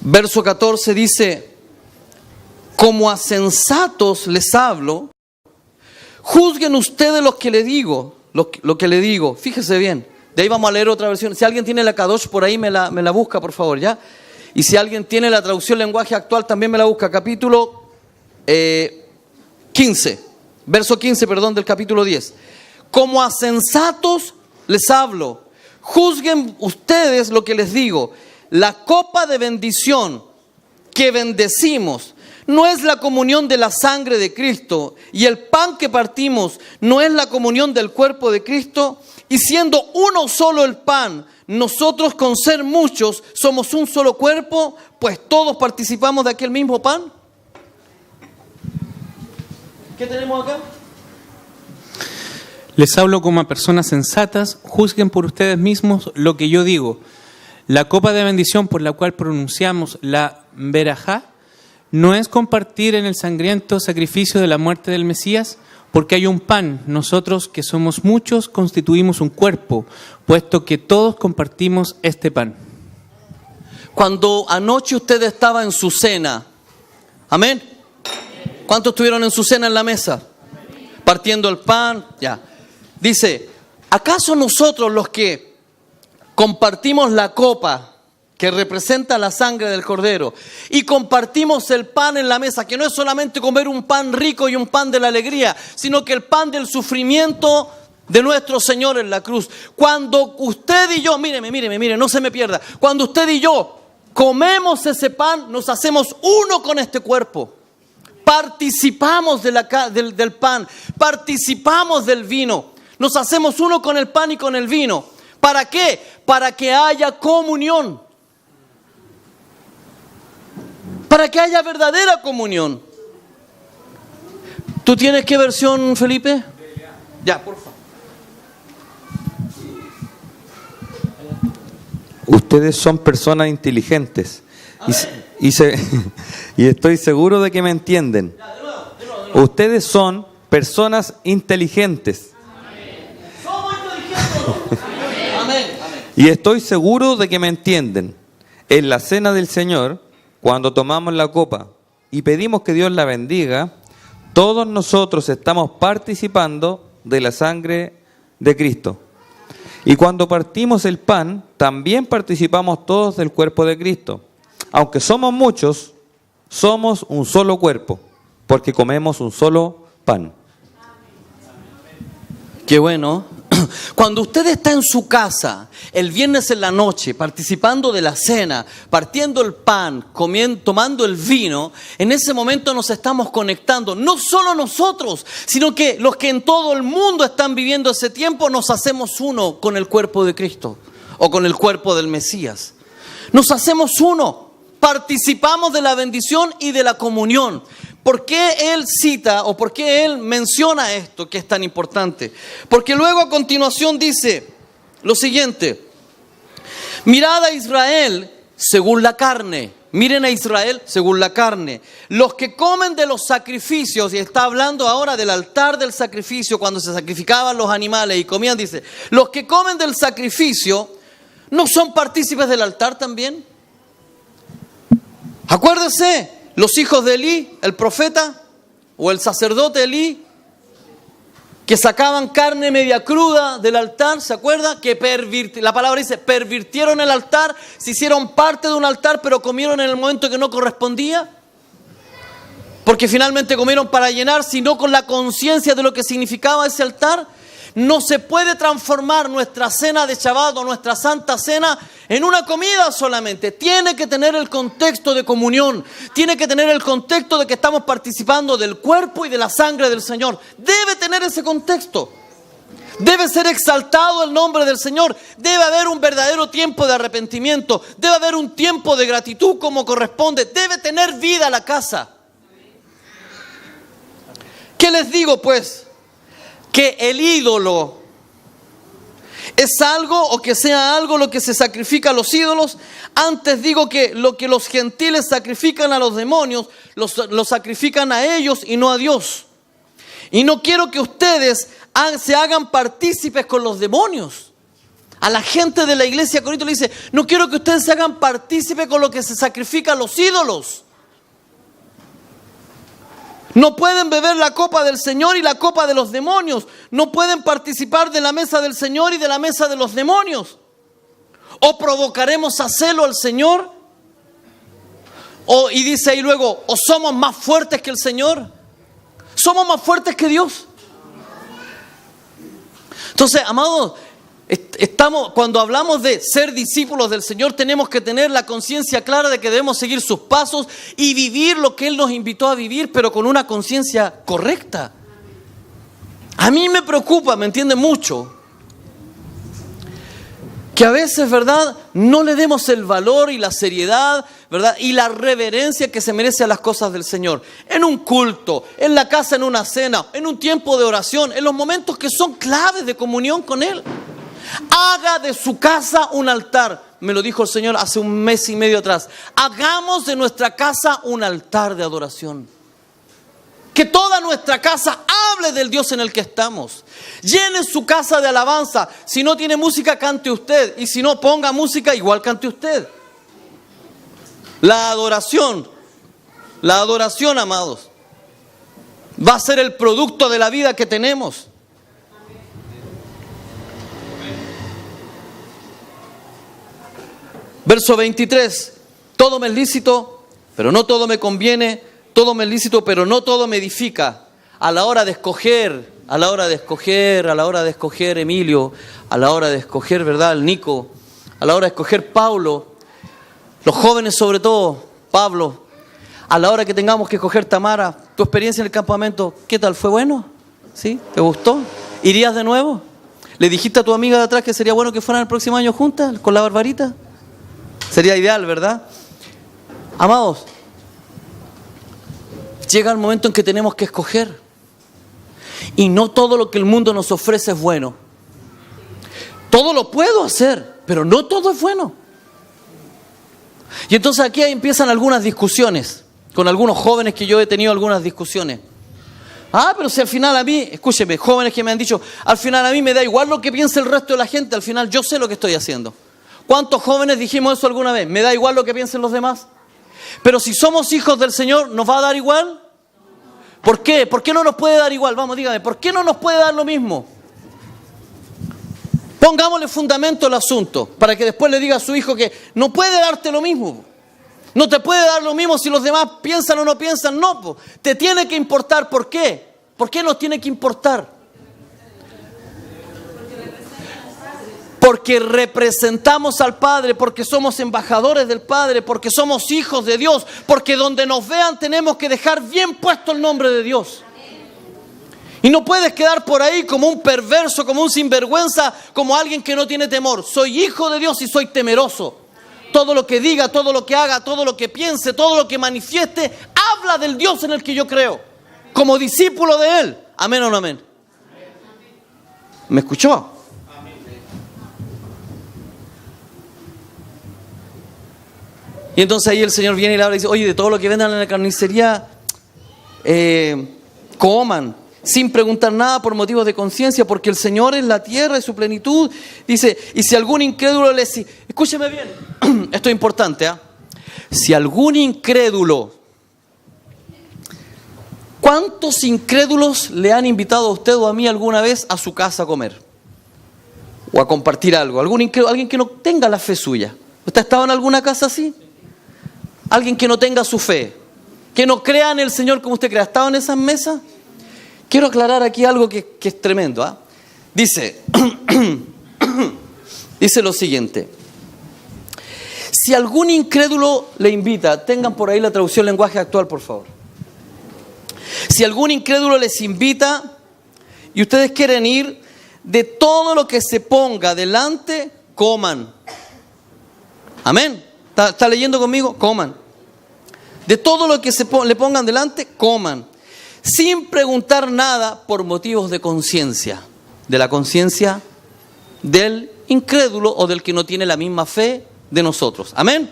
Verso 14 dice, como a sensatos les hablo, juzguen ustedes lo que le digo, lo que le digo. Fíjese bien, de ahí vamos a leer otra versión. Si alguien tiene la Kadosh por ahí, me la busca, por favor, ¿ya? Y si alguien tiene la traducción lenguaje actual, también me la busca. Capítulo 15, verso 15, perdón, del capítulo 10. Como a sensatos les hablo, juzguen ustedes lo que les digo. La copa de bendición que bendecimos no es la comunión de la sangre de Cristo, y el pan que partimos no es la comunión del cuerpo de Cristo, y siendo uno solo el pan, nosotros con ser muchos somos un solo cuerpo, pues todos participamos de aquel mismo pan. ¿Qué tenemos acá? Les hablo como a personas sensatas, juzguen por ustedes mismos lo que yo digo. La copa de bendición por la cual pronunciamos la verajá no es compartir en el sangriento sacrificio de la muerte del Mesías, porque hay un pan. Nosotros que somos muchos constituimos un cuerpo, puesto que todos compartimos este pan. Cuando anoche usted estaba en su cena, ¿amén? ¿Cuántos estuvieron en su cena en la mesa? Partiendo el pan, ya. Dice, ¿acaso nosotros los que compartimos la copa que representa la sangre del Cordero y compartimos el pan en la mesa, que no es solamente comer un pan rico y un pan de la alegría, sino que el pan del sufrimiento de nuestro Señor en la cruz? Cuando usted y yo, míreme, no se me pierda, cuando usted y yo comemos ese pan, nos hacemos uno con este cuerpo. Participamos del pan, participamos del vino, nos hacemos uno con el pan y con el vino. ¿Para qué? Para que haya comunión. Para que haya verdadera comunión. ¿Tú tienes qué versión, Felipe? Ya, por favor. Ustedes son personas inteligentes y estoy seguro de que me entienden. Ya, de nuevo. Ustedes son personas inteligentes. Somos inteligentes. Amén. Y estoy seguro de que me entienden. En la cena del Señor, cuando tomamos la copa y pedimos que Dios la bendiga, todos nosotros estamos participando de la sangre de Cristo. Y cuando partimos el pan, también participamos todos del cuerpo de Cristo. Aunque somos muchos, somos un solo cuerpo, porque comemos un solo pan. Qué bueno. Cuando usted está en su casa, el viernes en la noche, participando de la cena, partiendo el pan, tomando el vino, en ese momento nos estamos conectando. No solo nosotros, sino que los que en todo el mundo están viviendo ese tiempo, nos hacemos uno con el cuerpo de Cristo o con el cuerpo del Mesías. Nos hacemos uno, participamos de la bendición y de la comunión. ¿Por qué él cita o por qué él menciona esto que es tan importante? Porque luego a continuación dice lo siguiente: mirad a Israel según la carne. Miren a Israel según la carne. Los que comen de los sacrificios, y está hablando ahora del altar del sacrificio, cuando se sacrificaban los animales y comían, dice, los que comen del sacrificio, ¿no son partícipes del altar también? Acuérdense. Los hijos de Elí, el profeta, o el sacerdote Elí, que sacaban carne media cruda del altar, ¿se acuerda? Que la palabra dice, pervirtieron el altar, se hicieron parte de un altar, pero comieron en el momento que no correspondía. Porque finalmente comieron para llenar, sino con la conciencia de lo que significaba ese altar. No se puede transformar nuestra cena de Shabbat o nuestra Santa Cena en una comida solamente. Tiene que tener el contexto de comunión. Tiene que tener el contexto de que estamos participando del cuerpo y de la sangre del Señor. Debe tener ese contexto. Debe ser exaltado el nombre del Señor. Debe haber un verdadero tiempo de arrepentimiento. Debe haber un tiempo de gratitud como corresponde. Debe tener vida la casa. ¿Qué les digo pues? Que el ídolo es algo o que sea algo lo que se sacrifica a los ídolos. Antes digo que lo que los gentiles sacrifican a los demonios, lo sacrifican a ellos y no a Dios. Y no quiero que ustedes se hagan partícipes con los demonios. A la gente de la iglesia de Corinto le dice, no quiero que ustedes se hagan partícipes con lo que se sacrifica a los ídolos. No pueden beber la copa del Señor y la copa de los demonios. No pueden participar de la mesa del Señor y de la mesa de los demonios. O provocaremos a celo al Señor. Y dice ahí luego, o somos más fuertes que el Señor. Somos más fuertes que Dios. Entonces, amados, cuando hablamos de ser discípulos del Señor, tenemos que tener la conciencia clara de que debemos seguir sus pasos y vivir lo que Él nos invitó a vivir, pero con una conciencia correcta. A mí me preocupa, me entiende mucho, que a veces, ¿verdad?, no le demos el valor y la seriedad, ¿verdad?, y la reverencia que se merece a las cosas del Señor. En un culto, en la casa, en una cena, en un tiempo de oración, en los momentos que son claves de comunión con Él. Haga de su casa un altar. Me lo dijo el Señor hace 1 mes y medio atrás. Hagamos de nuestra casa un altar de adoración. Que toda nuestra casa hable del Dios en el que estamos. Llene su casa de alabanza. Si no tiene música, cante usted. Y si no, ponga música, igual cante usted. La adoración, amados, va a ser el producto de la vida que tenemos. Verso 23, todo me es lícito, pero no todo me conviene, todo me es lícito, pero no todo me edifica. A la hora de escoger, Emilio, a la hora de escoger, ¿verdad?, el Nico, a la hora de escoger Pablo, los jóvenes sobre todo, Pablo, a la hora que tengamos que escoger Tamara, tu experiencia en el campamento, ¿qué tal? ¿Fue bueno? ¿Sí? ¿Te gustó? ¿Irías de nuevo? ¿Le dijiste a tu amiga de atrás que sería bueno que fueran el próximo año juntas con la Barbarita? Sería ideal, ¿verdad? Amados, llega el momento en que tenemos que escoger. Y no todo lo que el mundo nos ofrece es bueno. Todo lo puedo hacer, pero no todo es bueno. Y entonces aquí empiezan algunas discusiones. Con algunos jóvenes que yo he tenido algunas discusiones. Pero si al final a mí, escúcheme, jóvenes que me han dicho, al final a mí me da igual lo que piense el resto de la gente, al final yo sé lo que estoy haciendo. ¿Cuántos jóvenes dijimos eso alguna vez? ¿Me da igual lo que piensen los demás? Pero si somos hijos del Señor, ¿nos va a dar igual? ¿Por qué? ¿Por qué no nos puede dar igual? Vamos, dígame, ¿por qué no nos puede dar lo mismo? Pongámosle fundamento al asunto, para que después le diga a su hijo que no puede darte lo mismo. No te puede dar lo mismo si los demás piensan o no piensan, no. Te tiene que importar, ¿por qué? ¿Por qué nos tiene que importar? porque representamos al Padre, porque somos embajadores del Padre, porque somos hijos de Dios, porque donde nos vean tenemos que dejar bien puesto el nombre de Dios. Y no puedes quedar por ahí como un perverso, como un sinvergüenza, como alguien que no tiene temor. Soy hijo de Dios y soy temeroso. Todo lo que diga, todo lo que haga, todo lo que piense, todo lo que manifieste, habla del Dios en el que yo creo, como discípulo de Él. ¿Amén o no amén? ¿Me escuchó? Y entonces ahí el Señor viene y le habla y dice, oye, de todo lo que vendan en la carnicería, coman, sin preguntar nada por motivos de conciencia, porque el Señor es la tierra y su plenitud. Dice, y si algún incrédulo les... Escúcheme bien, esto es importante, ¿eh? Si algún incrédulo... ¿Cuántos incrédulos le han invitado a usted o a mí alguna vez a su casa a comer? O a compartir algo. Alguien que no tenga la fe suya. ¿Usted ha estado en alguna casa así? Alguien que no tenga su fe, que no crea en el Señor como usted cree. ¿Ha estado en esas mesas? Quiero aclarar aquí algo que es tremendo, ¿eh? Dice lo siguiente. Si algún incrédulo le invita, tengan por ahí la traducción lenguaje actual, por favor. Si algún incrédulo les invita y ustedes quieren ir, de todo lo que se ponga delante, coman. Amén. ¿Está leyendo conmigo? Coman. De todo lo que le pongan delante, coman. Sin preguntar nada por motivos de conciencia. De la conciencia del incrédulo o del que no tiene la misma fe de nosotros. Amén.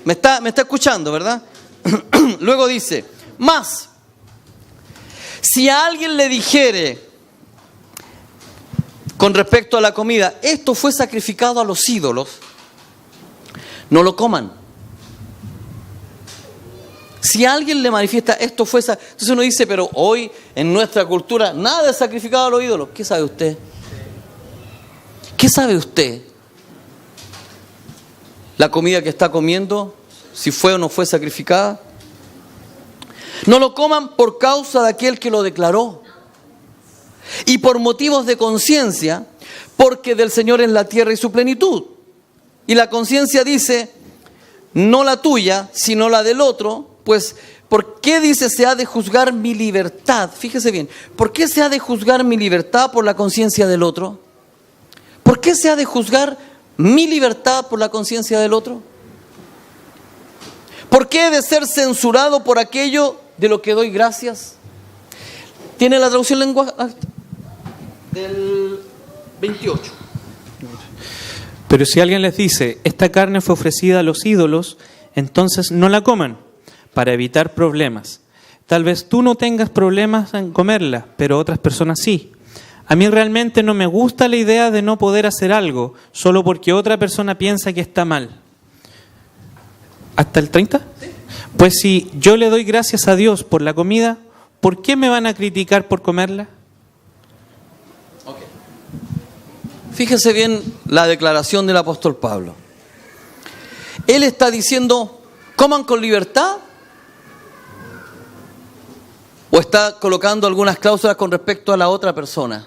¿Me está escuchando, verdad? Luego dice, más. Si a alguien le dijere con respecto a la comida, esto fue sacrificado a los ídolos, no lo coman. Si alguien le manifiesta esto fue... Entonces uno dice, pero hoy en nuestra cultura nada es sacrificado a los ídolos. ¿Qué sabe usted? ¿Qué sabe usted? La comida que está comiendo, si fue o no fue sacrificada. No lo coman por causa de aquel que lo declaró. Y por motivos de conciencia, porque del Señor es la tierra y su plenitud. Y la conciencia dice, no la tuya, sino la del otro. Pues, ¿por qué dice se ha de juzgar mi libertad? Fíjese bien, ¿por qué se ha de juzgar mi libertad por la conciencia del otro? ¿Por qué se ha de juzgar mi libertad por la conciencia del otro? ¿Por qué he de ser censurado por aquello de lo que doy gracias? ¿Tiene la traducción lenguaje del 28? Pero si alguien les dice, esta carne fue ofrecida a los ídolos, entonces no la coman, para evitar problemas. Tal vez tú no tengas problemas en comerla, pero otras personas sí. A mí realmente no me gusta la idea de no poder hacer algo, solo porque otra persona piensa que está mal. ¿Hasta el 30? Sí. Pues si yo le doy gracias a Dios por la comida, ¿por qué me van a criticar por comerla? Okay. Fíjese bien la declaración del apóstol Pablo. Él está diciendo, coman con libertad. ¿O está colocando algunas cláusulas con respecto a la otra persona?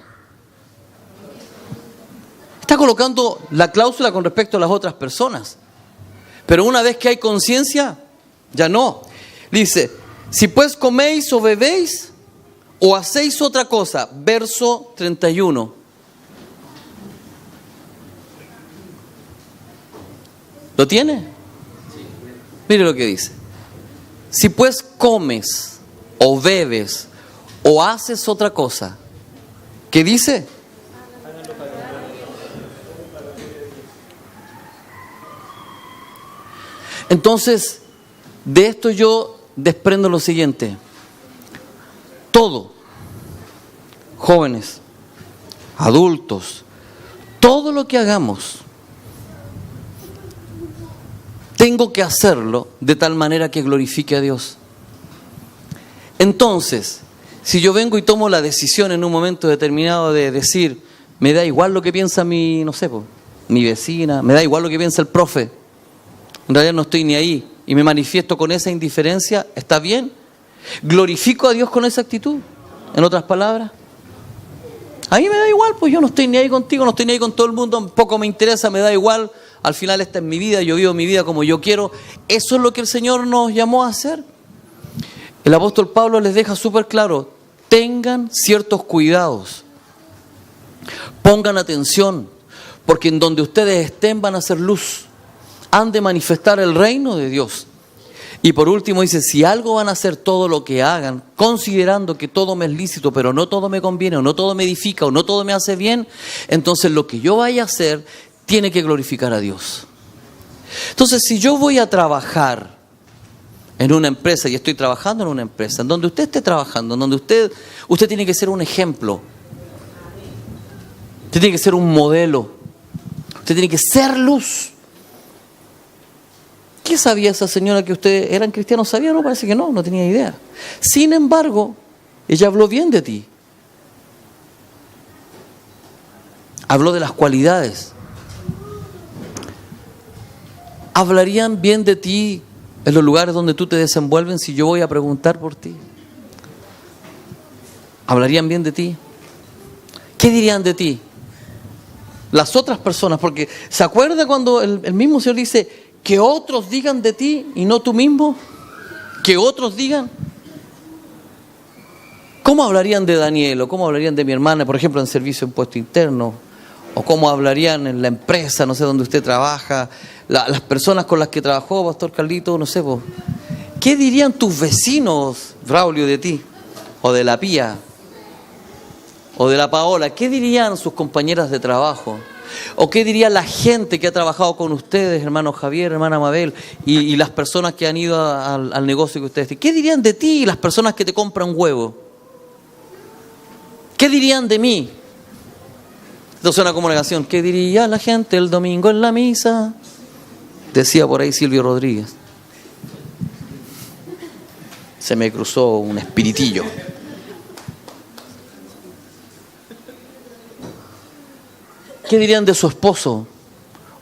Está colocando la cláusula con respecto a las otras personas. Pero una vez que hay conciencia, ya no. Dice, si pues coméis o bebéis o hacéis otra cosa. Verso 31. ¿Lo tiene? Mire lo que dice. Si pues comes o bebes o haces otra cosa, ¿qué dice? Entonces, de esto yo desprendo lo siguiente. Todo, jóvenes, adultos, todo lo que hagamos, tengo que hacerlo de tal manera que glorifique a Dios. Entonces, si yo vengo y tomo la decisión en un momento determinado de decir, me da igual lo que piensa mi vecina, me da igual lo que piensa el profe, en realidad no estoy ni ahí, y me manifiesto con esa indiferencia, ¿está bien? ¿Glorifico a Dios con esa actitud? En otras palabras, A mí me da igual, pues yo no estoy ni ahí contigo, no estoy ni ahí con todo el mundo, poco me interesa, me da igual. Al final esta es mi vida, yo vivo mi vida como yo quiero. Eso es lo que el Señor nos llamó a hacer. El apóstol Pablo les deja súper claro, tengan ciertos cuidados, pongan atención, porque en donde ustedes estén van a ser luz, han de manifestar el reino de Dios. Y por último dice, si algo van a hacer, todo lo que hagan, considerando que todo me es lícito, pero no todo me conviene, o no todo me edifica, o no todo me hace bien, entonces lo que yo vaya a hacer tiene que glorificar a Dios. Entonces, si yo voy a trabajar en una empresa, y estoy trabajando en una empresa, en donde usted esté trabajando, en donde usted tiene que ser un ejemplo, usted tiene que ser un modelo, usted tiene que ser luz. ¿Qué sabía esa señora que ustedes eran cristianos? ¿Sabía? No, parece que no tenía idea. Sin embargo, ella habló bien de ti. Habló de las cualidades. ¿Hablarían bien de ti en los lugares donde tú te desenvuelves si yo voy a preguntar por ti? ¿Hablarían bien de ti? ¿Qué dirían de ti las otras personas? Porque ¿se acuerda cuando el mismo Señor dice que otros digan de ti y no tú mismo? Que otros digan. ¿Cómo hablarían de Daniel o cómo hablarían de mi hermana, por ejemplo, en servicio de impuesto interno? O cómo hablarían en la empresa, no sé, donde usted trabaja, las personas con las que trabajó, Pastor Carlito, no sé, pues. ¿Qué dirían tus vecinos, Braulio, de ti? O de la Pía, o de la Paola. ¿Qué dirían sus compañeras de trabajo? ¿O qué diría la gente que ha trabajado con ustedes, hermano Javier, hermana Mabel, y las personas que han ido al negocio que ustedes tienen? ¿Qué dirían de ti las personas que te compran huevo? ¿Qué dirían de mí? Esto suena como una canción. ¿Qué diría la gente el domingo en la misa? Decía por ahí Silvio Rodríguez. Se me cruzó un espiritillo. ¿Qué dirían de su esposo?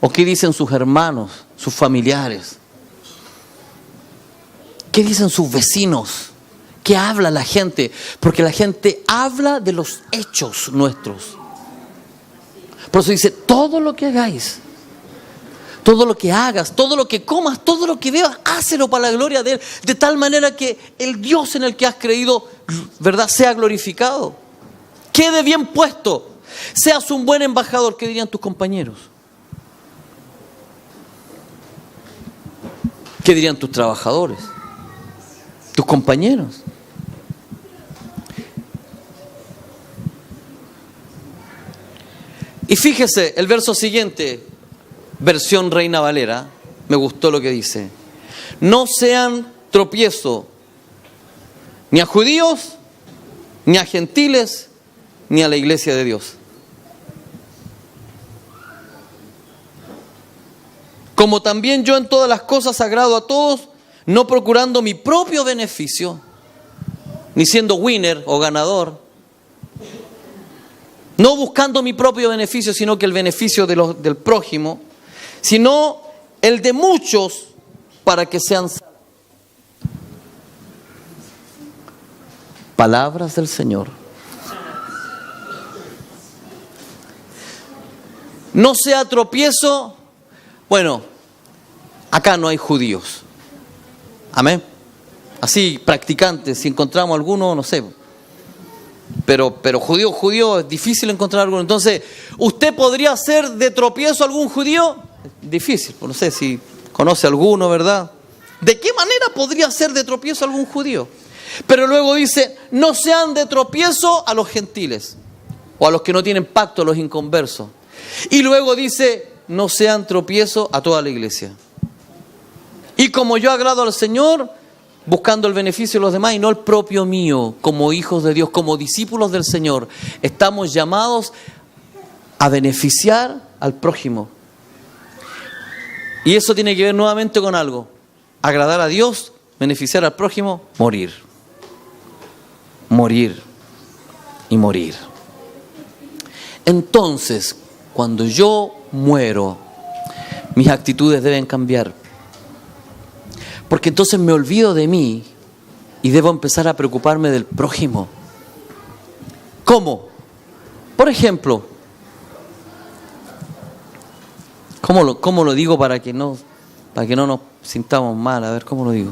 ¿O qué dicen sus hermanos, sus familiares? ¿Qué dicen sus vecinos? ¿Qué habla la gente? Porque la gente habla de los hechos nuestros. Por eso dice, todo lo que hagáis, todo lo que hagas, todo lo que comas, todo lo que bebas, hácelo para la gloria de Él, de tal manera que el Dios en el que has creído, ¿verdad?, sea glorificado. Quede bien puesto. Seas un buen embajador. ¿Qué dirían tus compañeros? ¿Qué dirían tus trabajadores? ¿Tus compañeros? Y fíjese, el verso siguiente, versión Reina Valera, me gustó lo que dice. No sean tropiezo ni a judíos, ni a gentiles, ni a la iglesia de Dios. Como también yo en todas las cosas agrado a todos, no procurando mi propio beneficio, ni siendo winner o ganador, no buscando mi propio beneficio, sino que el beneficio del prójimo, sino el de muchos para que sean salvos. Palabras del Señor. No sea tropiezo. Bueno, acá no hay judíos. Amén. Así, practicantes, si encontramos alguno, no sé. Pero judío, es difícil encontrar alguno. Entonces, ¿usted podría ser de tropiezo a algún judío? Difícil, no sé si conoce alguno, ¿verdad? ¿De qué manera podría ser de tropiezo a algún judío? Pero luego dice, no sean de tropiezo a los gentiles, o a los que no tienen pacto, a los inconversos. Y luego dice, no sean tropiezo a toda la iglesia. Y como yo agrado al Señor, buscando el beneficio de los demás y no el propio mío, como hijos de Dios, como discípulos del Señor, estamos llamados a beneficiar al prójimo. Y eso tiene que ver nuevamente con algo: agradar a Dios, beneficiar al prójimo, morir. Morir y morir. Entonces, cuando yo muero, mis actitudes deben cambiar. Porque entonces me olvido de mí y debo empezar a preocuparme del prójimo. ¿Cómo? Por ejemplo, ¿cómo lo digo para que no nos sintamos mal? A ver, ¿cómo lo digo?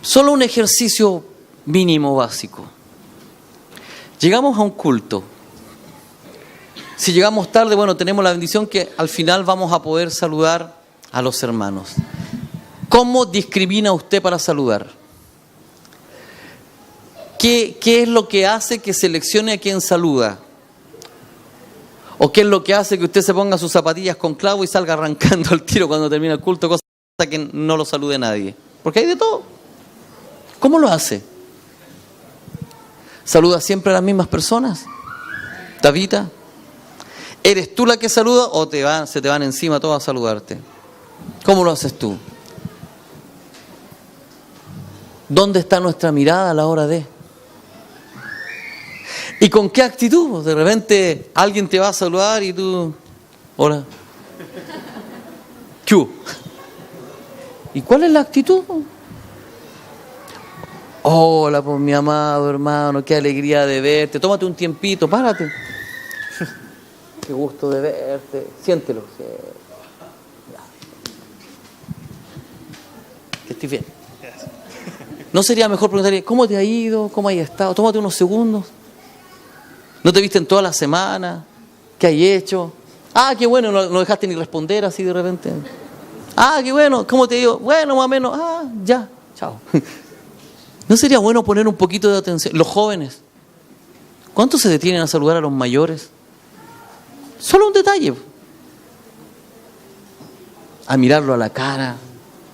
Solo un ejercicio mínimo básico. Llegamos a un culto. Si llegamos tarde, bueno, tenemos la bendición que al final vamos a poder saludar a los hermanos. ¿Cómo discrimina usted para saludar? ¿Qué es lo que hace que seleccione a quien saluda? ¿O qué es lo que hace que usted se ponga sus zapatillas con clavo y salga arrancando al tiro cuando termina el culto, cosa que no lo salude nadie? Porque hay de todo. ¿Cómo lo hace? ¿Saluda siempre a las mismas personas? ¿Davita? ¿Eres tú la que saluda o se te van encima todos a saludarte? ¿Cómo lo haces tú? ¿Dónde está nuestra mirada a la hora de? ¿Y con qué actitud? De repente alguien te va a saludar y tú... Hola. ¿Qué hubo? ¿Y cuál es la actitud? Hola, pues mi amado hermano, qué alegría de verte. Tómate un tiempito, párate. Qué gusto de verte. Siéntelo. Que estés bien. ¿No sería mejor preguntarle cómo te ha ido? ¿Cómo has estado? Tómate unos segundos. ¿No te viste en toda la semana? ¿Qué hay hecho? Ah, qué bueno, no dejaste ni responder así de repente. Ah, qué bueno, ¿cómo te ha ido? Bueno, más o menos. Ah, ya, chao. ¿No sería bueno poner un poquito de atención? Los jóvenes, ¿cuántos se detienen a saludar a los mayores? Solo un detalle. A mirarlo a la cara.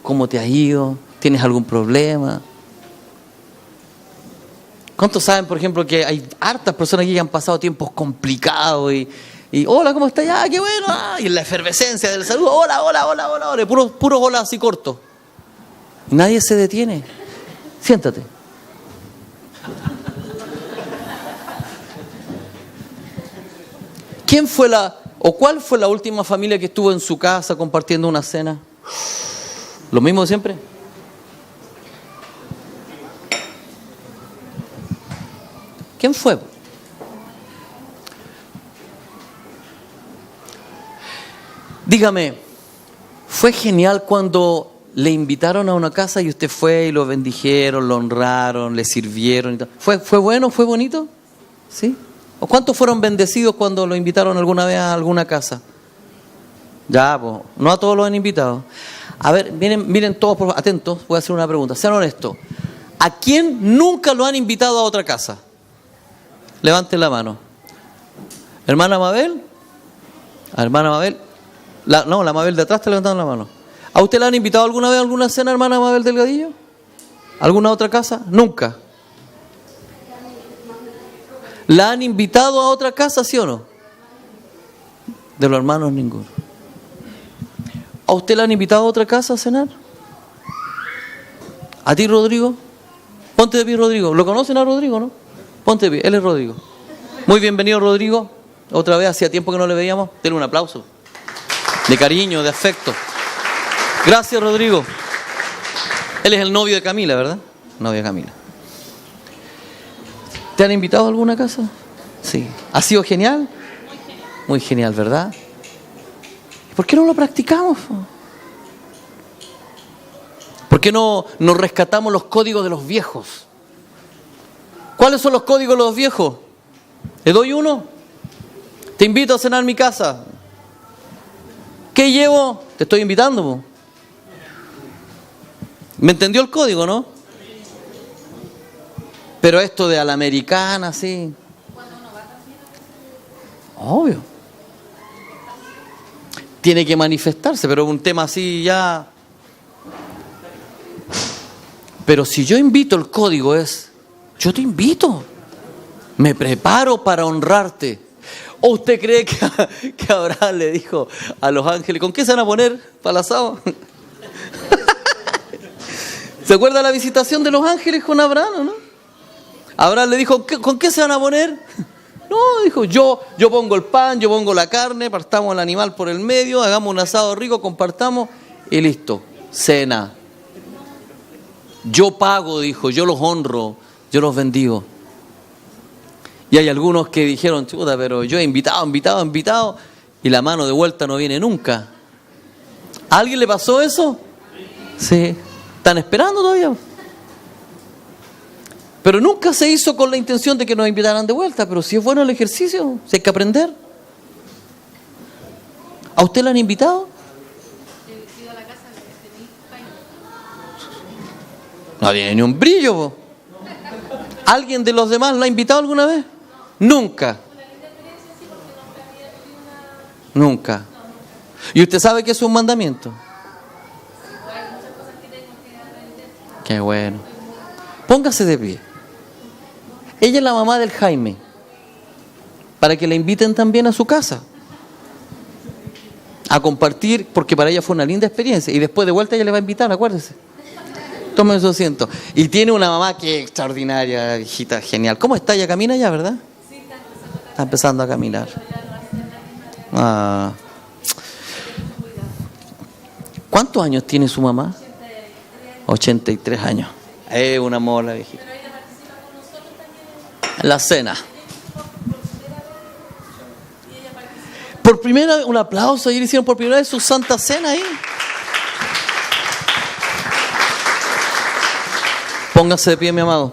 ¿Cómo te ha ido? ¿Tienes algún problema? ¿Cuántos saben, por ejemplo, que hay hartas personas aquí que han pasado tiempos complicados y hola, ¿cómo estás? Ah, qué bueno. Ah, y en la efervescencia del saludo, hola, hola, hola, hola, hola. Puro hola así corto. Y nadie se detiene. Siéntate. ¿Cuál fue la última familia que estuvo en su casa compartiendo una cena? ¿Lo mismo de siempre? ¿Quién fue? Dígame, ¿fue genial cuando le invitaron a una casa y usted fue y lo bendijeron, lo honraron, le sirvieron y todo? ¿Fue bueno? ¿Fue bonito? ¿Sí? ¿O cuántos fueron bendecidos cuando lo invitaron alguna vez a alguna casa? Ya, pues, no a todos los han invitado. A ver, miren todos atentos, voy a hacer una pregunta. Sean honestos. ¿A quién nunca lo han invitado a otra casa? Levanten la mano. ¿Hermana Mabel? ¿Hermana Mabel? La Mabel de atrás está levantando la mano. ¿A usted la han invitado alguna vez a alguna cena, hermana Mabel Delgadillo? ¿Alguna otra casa? Nunca. ¿La han invitado a otra casa, sí o no? De los hermanos, ninguno. ¿A usted la han invitado a otra casa a cenar? ¿A ti, Rodrigo? Ponte de pie, Rodrigo. ¿Lo conocen a Rodrigo, no? Ponte de pie, él es Rodrigo. Muy bienvenido, Rodrigo. Otra vez, hacía tiempo que no le veíamos. Denle un aplauso. De cariño, de afecto. Gracias, Rodrigo. Él es el novio de Camila, ¿verdad? Novio de Camila. ¿Te han invitado a alguna casa? Sí. ¿Ha sido genial? Muy genial, ¿verdad? ¿Por qué no lo practicamos? ¿Por qué no rescatamos los códigos de los viejos? ¿Cuáles son los códigos de los viejos? ¿Le doy uno? Te invito a cenar en mi casa. ¿Qué llevo? Te estoy invitando, po. ¿Me entendió el código, no? Pero esto de a la americana, sí. Obvio. Tiene que manifestarse, pero un tema así ya. Pero si yo invito, el código es, yo te invito. Me preparo para honrarte. ¿O usted cree que Abraham le dijo a los ángeles, ¿con qué se van a poner para el asado? ¿Se acuerda la visitación de los ángeles con Abraham, no? Abraham le dijo, ¿con qué se van a poner? No, dijo, yo pongo el pan, yo pongo la carne, partamos el animal por el medio, hagamos un asado rico, compartamos y listo, cena. Yo pago, dijo, yo los honro, yo los bendigo. Y hay algunos que dijeron, chuta, pero yo he invitado, y la mano de vuelta no viene nunca. ¿A alguien le pasó eso? Sí. ¿Están esperando todavía? Pero nunca se hizo con la intención de que nos invitaran de vuelta, pero si es bueno el ejercicio, si hay que aprender. ¿A usted le han invitado? No tiene ni un brillo, po. ¿Alguien de los demás lo ha invitado alguna vez? Nunca. Nunca. ¿Y usted sabe que es un mandamiento? Qué bueno. Póngase de pie. Ella es la mamá del Jaime. Para que la inviten también a su casa. A compartir, porque para ella fue una linda experiencia. Y después de vuelta ella le va a invitar, acuérdese. Tome su asiento. Y tiene una mamá que es extraordinaria, hijita, genial. ¿Cómo está? ¿Ya camina ya, verdad? Sí, está empezando a caminar. Ah. ¿Cuántos años tiene su mamá? 83 años. Es un amor la viejita. La cena. Por primera vez, un aplauso. Ayer hicieron por primera vez su santa cena ahí. Póngase de pie, mi amado.